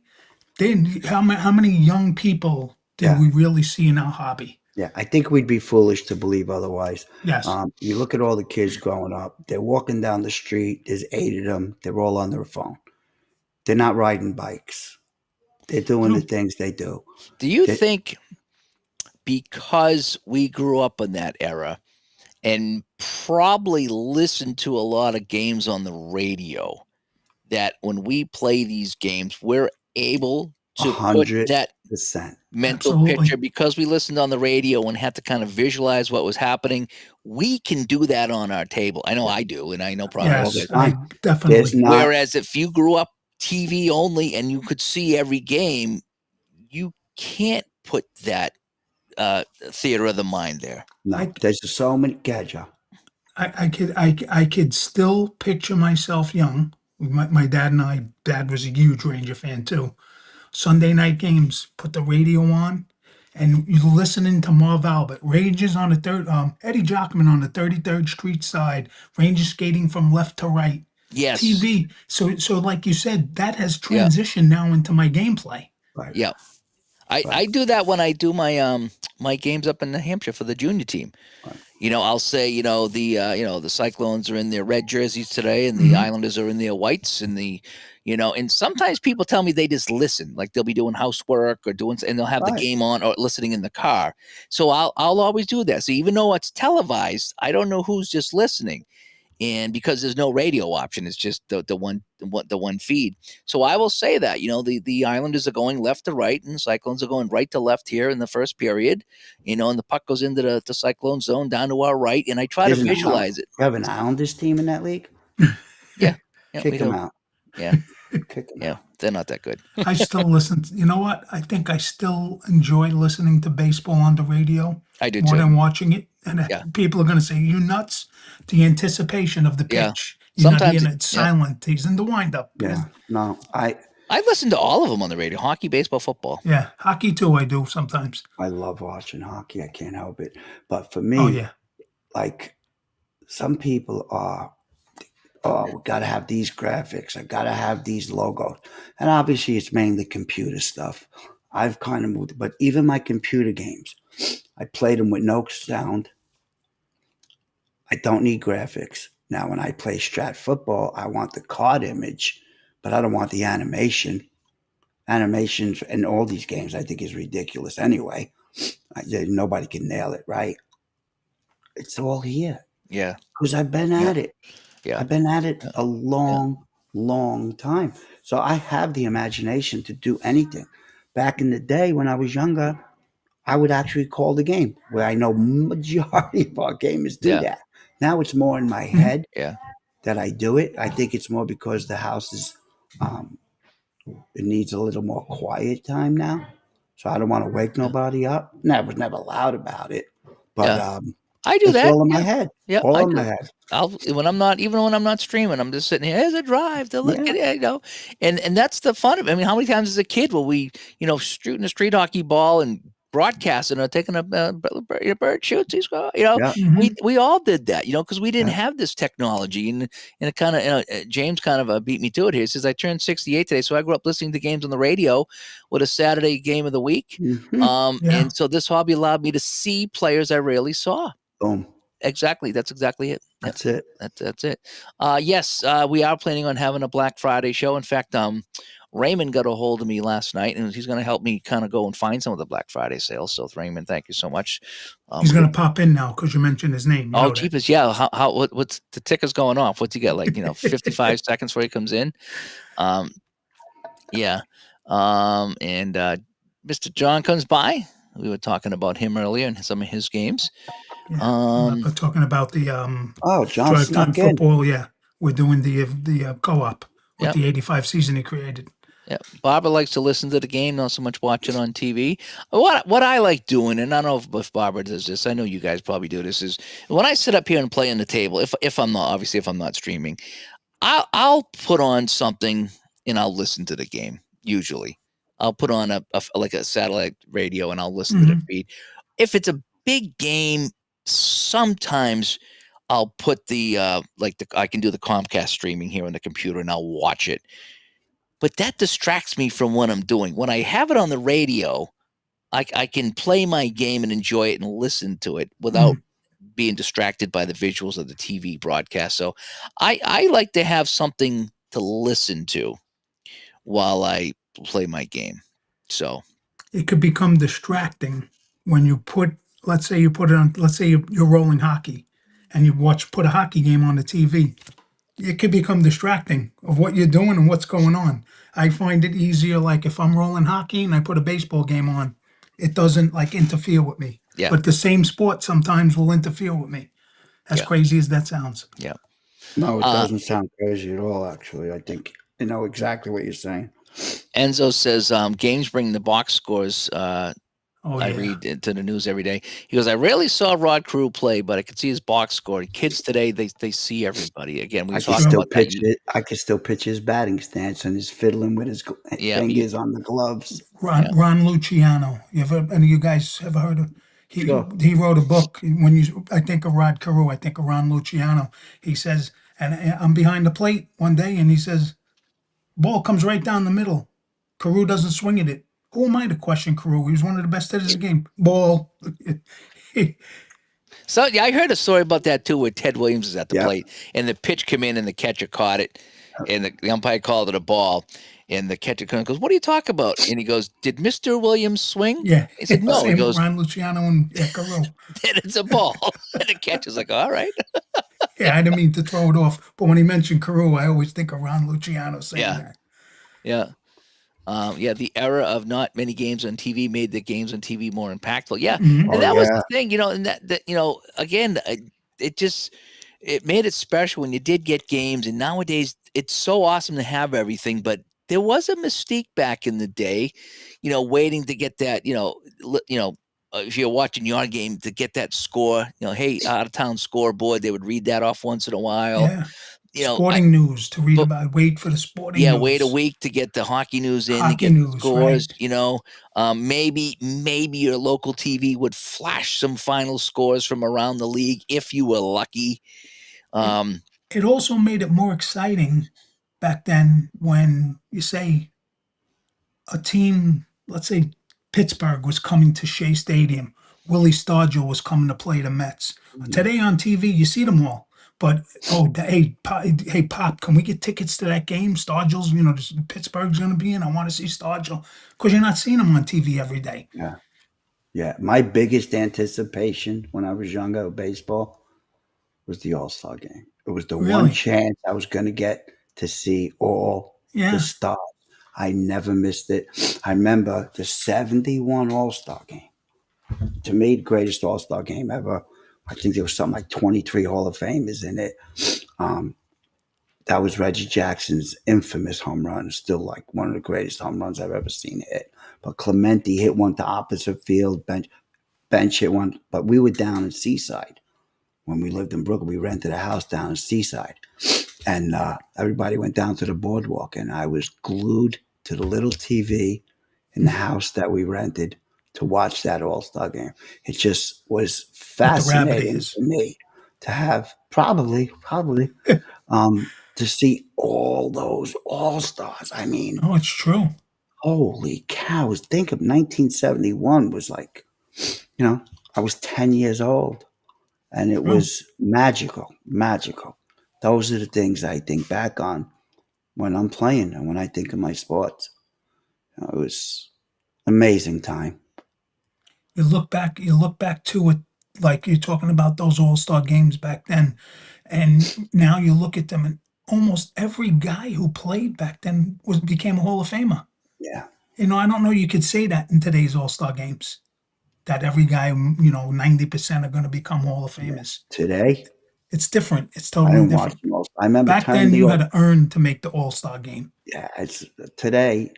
how many young people did Yeah. we really see in our hobby? Yeah. I think we'd be foolish to believe otherwise. Yes. You look at all the kids growing up. They're walking down the street. There's 8 of them. They're all on their phone. They're not riding bikes. They're doing the No. things they do. Do you They, think because we grew up in that era and probably listened to a lot of games on the radio, that when we play these games, we're able to put 100%. mental Absolutely. picture because we listened on the radio and had to kind of visualize what was happening. We can do that on our table. I know Yeah. I do, and I know probably All you the Yes, guys. I time. There's definitely. not. Whereas if you grew up TV only and you could see every game, you can't put that theater of the mind there. No. I There's so many. Gadget. I could still picture myself young. My dad and I, dad was a huge Ranger fan too. Sunday night games, put the radio on, and you're listening to Marv Albert. Rangers on the third, Eddie Jockman on the 33rd Street side. Rangers skating from left to right. Yes. TV. So like you said, that has Yeah. transitioned now into my gameplay. Right. Yeah. Right. I do that when I do my games up in New Hampshire for the junior team. Right. I'll say, the Cyclones are in their red jerseys today and the Mhm. Islanders are in their whites and sometimes people tell me they just listen, like they'll be doing housework or and they'll have the Right. game on or listening in the car. So I'll always do that. So even though it's televised, I don't know who's just listening. And because there's no radio option, it's just the one feed. So I will say that the Islanders are going left to right, and the Cyclones are going right to left here in the first period. And the puck goes into the Cyclone zone down to our right, and I try to There's an visualize it. You have an Islanders team in that league? Yeah, yeah, we Kick them do. out. Yeah. Kicking Yeah. out. They're not that good. I still listen. You know what? I think I still enjoy listening to baseball on the radio I do more too. than watching it. And Yeah. people are going to say, "You nuts!" The anticipation of the Yeah. pitch. You're not Sometimes hearing it, it yeah. silent. He's in the windup. Yeah. No, I listen to all of them on the radio: hockey, baseball, football. Yeah, hockey too. I do sometimes. I love watching hockey. I can't help it. But for Oh me, yeah, like some people are, oh, we got to have these graphics. I got to have these logos. And obviously, it's mainly computer stuff. I've kind of moved, but even my computer games, I played them with no sound. I don't need graphics. Now, when I play strat football, I want the card image, but I don't want the animation. Animations in all these games, I think, is ridiculous anyway. Nobody can nail it, right? It's all here Yeah. because I've been Yeah. at it. Yeah. I've been at it Yeah. a Yeah. long time. So I have the imagination to do anything. Back in the day when I was younger, I would actually call the game where I know majority of our gamers do Yeah. that. Now it's more in my Mhm. head Yeah. that I do it. I think it's more because the house is um, it needs a little more quiet time now. So I don't want to wake Yeah. nobody up. Never loud about it. But Yeah. I do it's that. all in my Yeah. head. Yeah. All I in my do. head. When I'm not, even when I'm not streaming, I'm just sitting here. There's a drive to look Yeah. at it, and that's the fun of it. I mean, how many times as a kid will we, shooting a street hockey ball and broadcasting or taking a bird shoots, he's going, Yeah. Mhm. we all did that, because we didn't Yeah. have this technology, and it kind of, James kind of beat me to it here. He says I turned 68 today, so I grew up listening to games on the radio with a Saturday game of the week, Hmm. Yeah, and so this hobby allowed me to see players I rarely saw. Boom. Exactly. That's exactly it. Yep. That's it. That's it. Yes, we are planning on having a Black Friday show. In fact, Raymond got a hold of me last night, and he's going to help me kind of go and find some of the Black Friday sales. So, Raymond, thank you so much. he's going to pop in now because you mentioned his name. You Oh, know that. jeepers, yeah. What's the ticker's going off? What's he got? Like 55 seconds before he comes in. Um, yeah. And Mr. John comes by. We were talking about him earlier and some of his games. Yeah, Um, we're talking about the Oh, John drive time snuck in. football. Yeah, we're doing the co-op with yeah. the '85 season he created. Yeah, Barbara likes to listen to the game, not so much watch it on TV. What I like doing, and I don't know if Barbara does this. I know you guys probably do this. Is when I sit up here and play on the table. If I'm not, obviously if I'm not streaming, I'll put on something and I'll listen to the game. Usually, I'll put on like a satellite radio and I'll listen to the Mhm. feed. If it's a big game, sometimes I'll put the I can do the Comcast streaming here on the computer and I'll watch it, but that distracts me from what I'm doing. When I have it on the radio, I can play my game and enjoy it and listen to it without Mm. being distracted by the visuals of the TV broadcast. So I like to have something to listen to while I play my game. So It could become distracting when you put, let's say you put it on, let's say you're rolling hockey, and you put a hockey game on the TV. It could become distracting of what you're doing and what's going on. I find it easier, like if I'm rolling hockey and I put a baseball game on, it doesn't like interfere with me. yeah, But the same sport sometimes will interfere with me, as yeah, crazy as that sounds. yeah. No, it Uh, doesn't sound crazy at all, actually. I think I know exactly what you're saying. Enzo says games bring the box scores. Oh I yeah, read into the news every day. He goes, I rarely saw Rod Carew play, but I could see his box score. Kids today, they see everybody. Again, we I can talked sure. still about that. pitch it. I can still pitch his batting stance and his fiddling with his Yeah, fingers on the gloves. yeah, Ron Luciano. You ever any of you guys ever heard of? He Sure. he wrote a book. When you, I think of Rod Carew, I think of Ron Luciano. He says, and I'm behind the plate one day, and he says, ball comes right down the middle. Carew doesn't swing at it. Who am I to question Carew? He was one of the best hitters in the game. Ball. So yeah, I heard a story about that too, where Ted Williams is at the Yeah. plate and the pitch came in and the catcher caught it, and the umpire called it a ball, and the catcher goes, "What are you talking about?" And he goes, "Did Mister Williams swing?" Yeah, He said, "No." He same with goes, Ron Luciano and Carew. "Then it's a ball." And the catcher's like, "All right." Yeah, I didn't mean to throw it off, but when he mentioned Carew, I always think of Ron Luciano saying Yeah, that. yeah. Yeah, the era of not many games on TV made the games on TV more impactful. Yeah, Mhm. and Oh that was yeah. the thing, and that again, it just it made it special when you did get games. And nowadays, it's so awesome to have everything, but there was a mystique back in the day, waiting to get that, if you're watching your game to get that score, hey, out of town scoreboard, they would read that off once in a while. Yeah. I Sporting news to read but about. Wait for the sporting yeah, wait a news. week to get the hockey news in to Hockey get the news, scores. right? Maybe your local TV would flash some final scores from around the league if you were lucky. It Um, it also made it more exciting back then when you say a team, let's say Pittsburgh was coming to Shea Stadium, Willie Stargell was coming to play the Mets. Mhm. Today on TV, you see them all. But hey, Pop, can we get tickets to that game? Stargell's, Pittsburgh's going to be in. I want to see Stargell because you're not seeing them on TV every day. Yeah. Yeah. My biggest anticipation when I was younger of baseball was the All Star game. It was the one Really? chance I was going to get to see all the Yeah. stars. I never missed it. I remember the 71 All Star game. To me, the greatest All Star game ever. I think there was something like 23 Hall of Famers in it. Um, that was Reggie Jackson's infamous home run. Still like one of the greatest home runs I've ever seen hit. But Clemente hit one to opposite field, bench hit one. But we were down in Seaside when we lived in Brooklyn. We rented a house down in Seaside. And everybody went down to the boardwalk, and I was glued to the little TV in the house that we rented to watch that All Star game. It just was What the rabbit fascinating is. to me to have probably to see all those All Stars. I mean, Oh, it's true. holy cows! Think of 1971 was like, you know, I was 10 years old, and it True. was magical, magical. Those are the things I think back on when I'm playing and when I think of my sports. It was amazing time. You look back to it like you're talking about those all-star games back then, and now you look at them and almost every guy who played back then was became a Hall of Famer. Yeah, I don't know you could say that in today's all-star games, that every guy, 90% are gonna become Hall of yeah. Famers. Today, It's different. It's I totally didn't watch different. the most. I remember Back turning then, the you had old. to earn to make the all-star game. Yeah, it's today.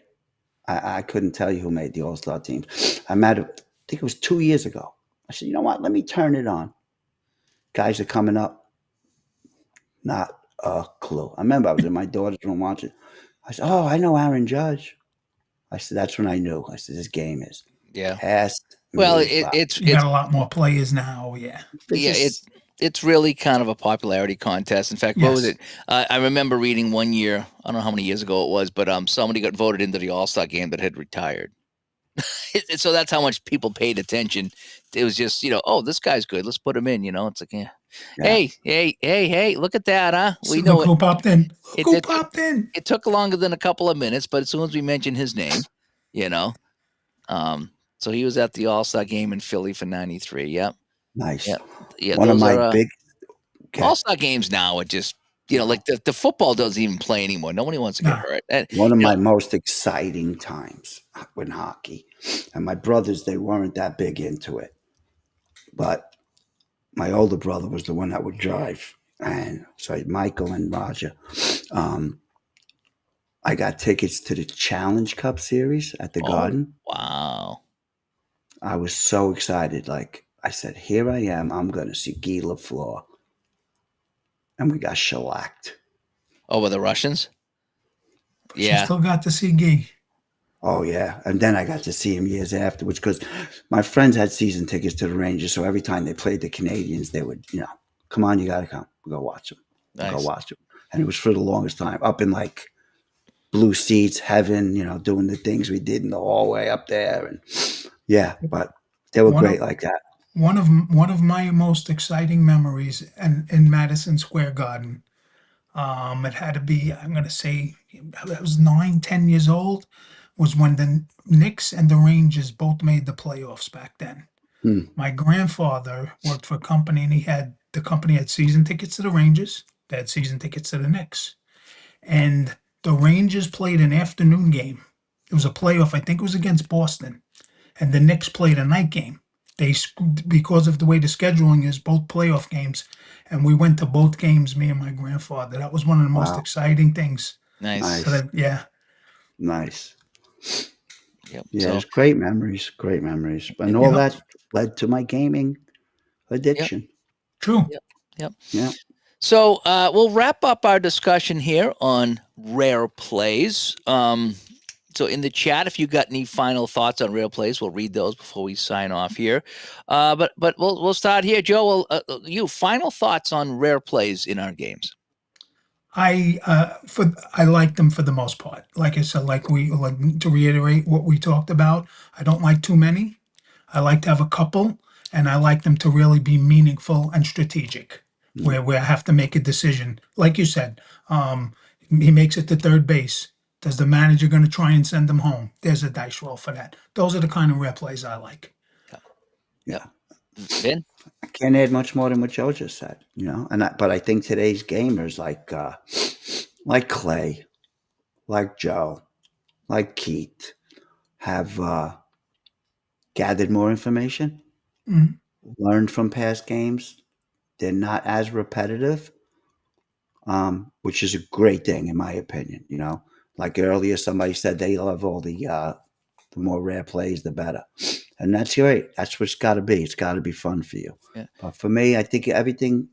I couldn't tell you who made the All Star teams. I think it was 2 years ago. I said, you know what? Let me turn it on. Guys are coming up. Not a clue. I remember I was in my daughter's room watching. I said, oh, I know Aaron Judge. I said, that's when I knew. I said, this game is yeah. past Well, me by. You got a lot more players now, yeah. It's yeah, it just, it's really kind of a popularity contest. In fact, what was Yes. it? I remember reading one year. I don't know how many years ago it was, but somebody got voted into the All Star game that had retired. So that's how much people paid attention. It was just, oh, this guy's good. Let's put him in. It's like, yeah. yeah, Hey, look at that, huh? We So look know it. who popped in. Look It who it took popped in. it took longer than a couple of minutes, but as soon as we mentioned his name, you know, so he was at the All Star game in Philly for '93. Yep, nice. yep, yeah. One of Those my are big, All okay, Star games now are just, no, like the football doesn't even play anymore. Nobody wants to get Nah. hurt. And, one of you know, my most exciting times with hockey. And my brothers, they weren't that big into it. But my older brother was the one that would drive. And so Michael and Roger, um, I got tickets to the Challenge Cup series at the oh Garden. wow, I was so excited. Like I said, here I am. I'm going to see Guy Lafleur. And we got shellacked. over the Russians. But you Yeah, still got to see Gee. Oh yeah, and then I got to see him years afterwards because my friends had season tickets to the Rangers. So every time they played the Canadians, they would, come on, you got to come. We'll go watch them. We'll go nice. watch them. And it was for the longest time up in like blue seats, heaven, doing the things we did in the hallway up there, and yeah, but they were One great of like that. one of my most exciting memories in Madison Square Garden. It had to be, I'm gonna say I was 9, 10 years old, was when the Knicks and the Rangers both made the playoffs back then. Hmm. My grandfather worked for a company and the company had season tickets to the Rangers, they had season tickets to the Knicks. And the Rangers played an afternoon game. It was a playoff, I think it was against Boston, and the Knicks played a night game. they because of the way the scheduling is, both playoff games, and we went to both games. Me and my grandfather. That was one of the most Wow. exciting things. Nice. So Nice. that, yeah. Nice. Yep. Yeah, So it's great memories. Great memories. And all Yeah. that led to my gaming yep. addiction. True. Yep. Yep. Yeah. So we'll wrap up our discussion here on rare plays. So in the chat, if you got any final thoughts on rare plays, we'll read those before we sign off here. But we'll start here, Joe. You final thoughts on rare plays in our games? I like them for the most part. Like I said, like to reiterate what we talked about. I don't like too many. I like to have a couple, and I like them to really be meaningful and strategic, Mm. where I have to make a decision. Like you said, he makes it to third base. Does the manager going to try and send him home? There's a dice roll for that. Those are the kind of rare plays I like. Yep. Yeah. Vin? I can't add much more than what Joe just said, but I think today's gamers like Clay, like Joe, like Keith have gathered more information, Mhm. learned from past games. They're not as repetitive, which is a great thing in my opinion. Like earlier, somebody said they love all the more rare plays, the better, and that's great. That's what it's got to be. It's got to be fun for you. Yeah. But for me, I think everything,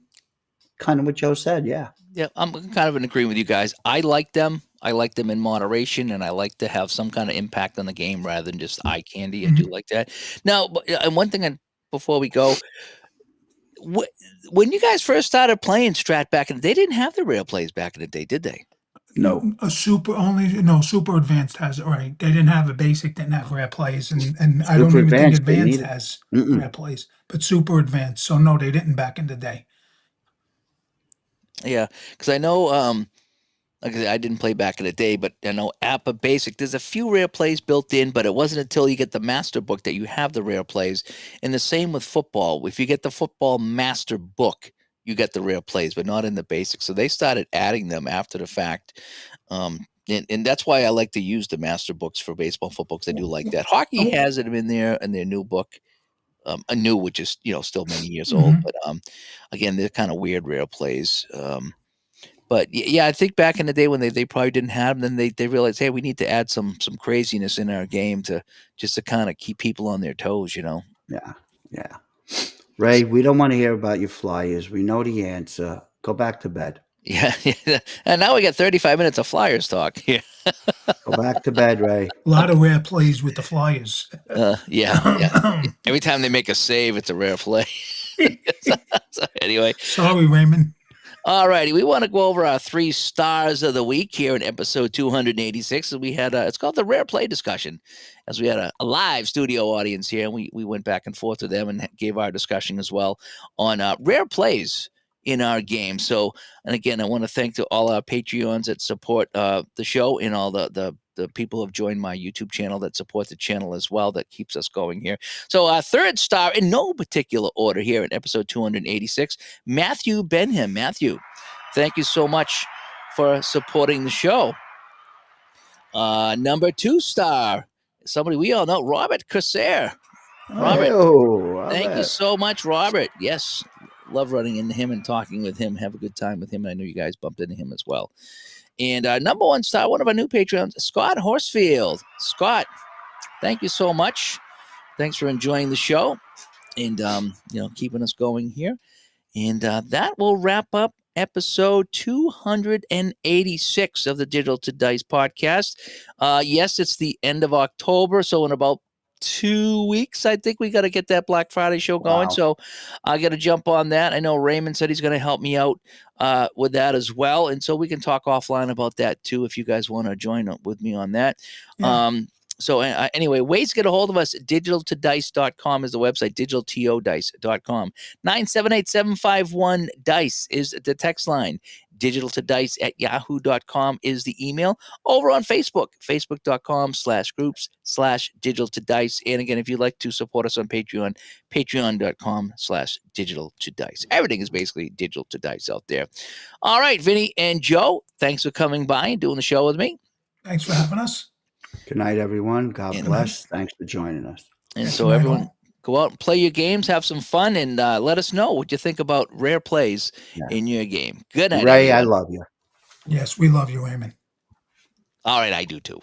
kind of what Joe said. Yeah. Yeah, I'm kind of in agreement with you guys. I like them. I like them in moderation, and I like to have some kind of impact on the game rather than just eye candy. I do Mhm. like that. Now, and one thing before we go, when you guys first started playing Strat back in, they didn't have the rare plays back in the day, did they? No. A super only no super advanced has it right. They didn't have a basic, didn't have rare plays, and I don't Super even think advanced didn't advanced need it. has Mm-mm. rare plays, but super advanced. So no, they didn't back in the day. Yeah, because I know, like I said, I didn't play back in the day, but I know Appa Basic. There's a few rare plays built in, but it wasn't until you get the Master Book that you have the rare plays. And the same with football. If you get the Football Master Book, you get the rare plays, but not in the basics. So they started adding them after the fact. And that's why I like to use the master books for baseball, football, because I do like that. Hockey Oh, has it in there in their new book, a new, which is still many years old, mhm. but again, they're kind of weird rare plays. But yeah, I think back in the day when they probably didn't have them, then they realized, hey, we need to add some craziness in our game to just to kind of keep people on their toes. Yeah. Yeah. Ray, we don't want to hear about your flyers. We know the answer. Go back to bed. Yeah, yeah. And now we got 35 minutes of Flyers talk here. Go back to bed, Ray. A lot of rare plays with the Flyers. Yeah, yeah. Every time they make a save, it's a rare play. So anyway, Sorry, Raymond. all righty, we want to go over our 3 stars of the week here in episode 286. And we had it's called the Rare Play Discussion, as we had a live studio audience here, and we went back and forth with them and gave our discussion as well on rare plays in our game. So, and again, I want to thank to all our Patreons that support the show and all the people who have joined my YouTube channel that support the channel as well, that keeps us going here. So our 3rd star, in no particular order here in episode 286, Matthew Benham. Matthew, thank you so much for supporting the show. Number 2 star, somebody we all know, Robert Corsair. Robert, thank you Robert. so much, Robert. Yes, love running into him and talking with him. Have a good time with him. I know you guys bumped into him as well. And number 1 star, one of our new patrons, Scott Horsfield. Scott, thank you so much. Thanks for enjoying the show and keeping us going here. And that will wrap up episode 286 of the Digital to Dice podcast. Yes, it's the end of October, so in about 2 weeks, I think we got to get that Black Friday show going. Wow. So I got to jump on that. I know Raymond said he's going to help me out with that as well, and so we can talk offline about that too if you guys want to join up with me on that. Yeah. So anyway, ways to get a hold of us, digitaltodice.com is the website, digitaltodice.com. 978-751-DICE is the text line. digitaltodice@yahoo.com is the email. Over on Facebook, facebook.com/groups/digitaltodice. And again, if you'd like to support us on Patreon, patreon.com/digitaltodice. Everything is basically digital to dice out there. All right, Vinny and Joe, thanks for coming by and doing the show with me. Thanks for having us. Good night, everyone. God And- bless. Thanks for joining us. And Yeah, so good night, everyone, all. Go out and play your games, have some fun, and let us know what you think about rare plays Yeah. in your game. Good night, Ray, I everyone. love you. Yes, we love you, Eamon. All right, I do too.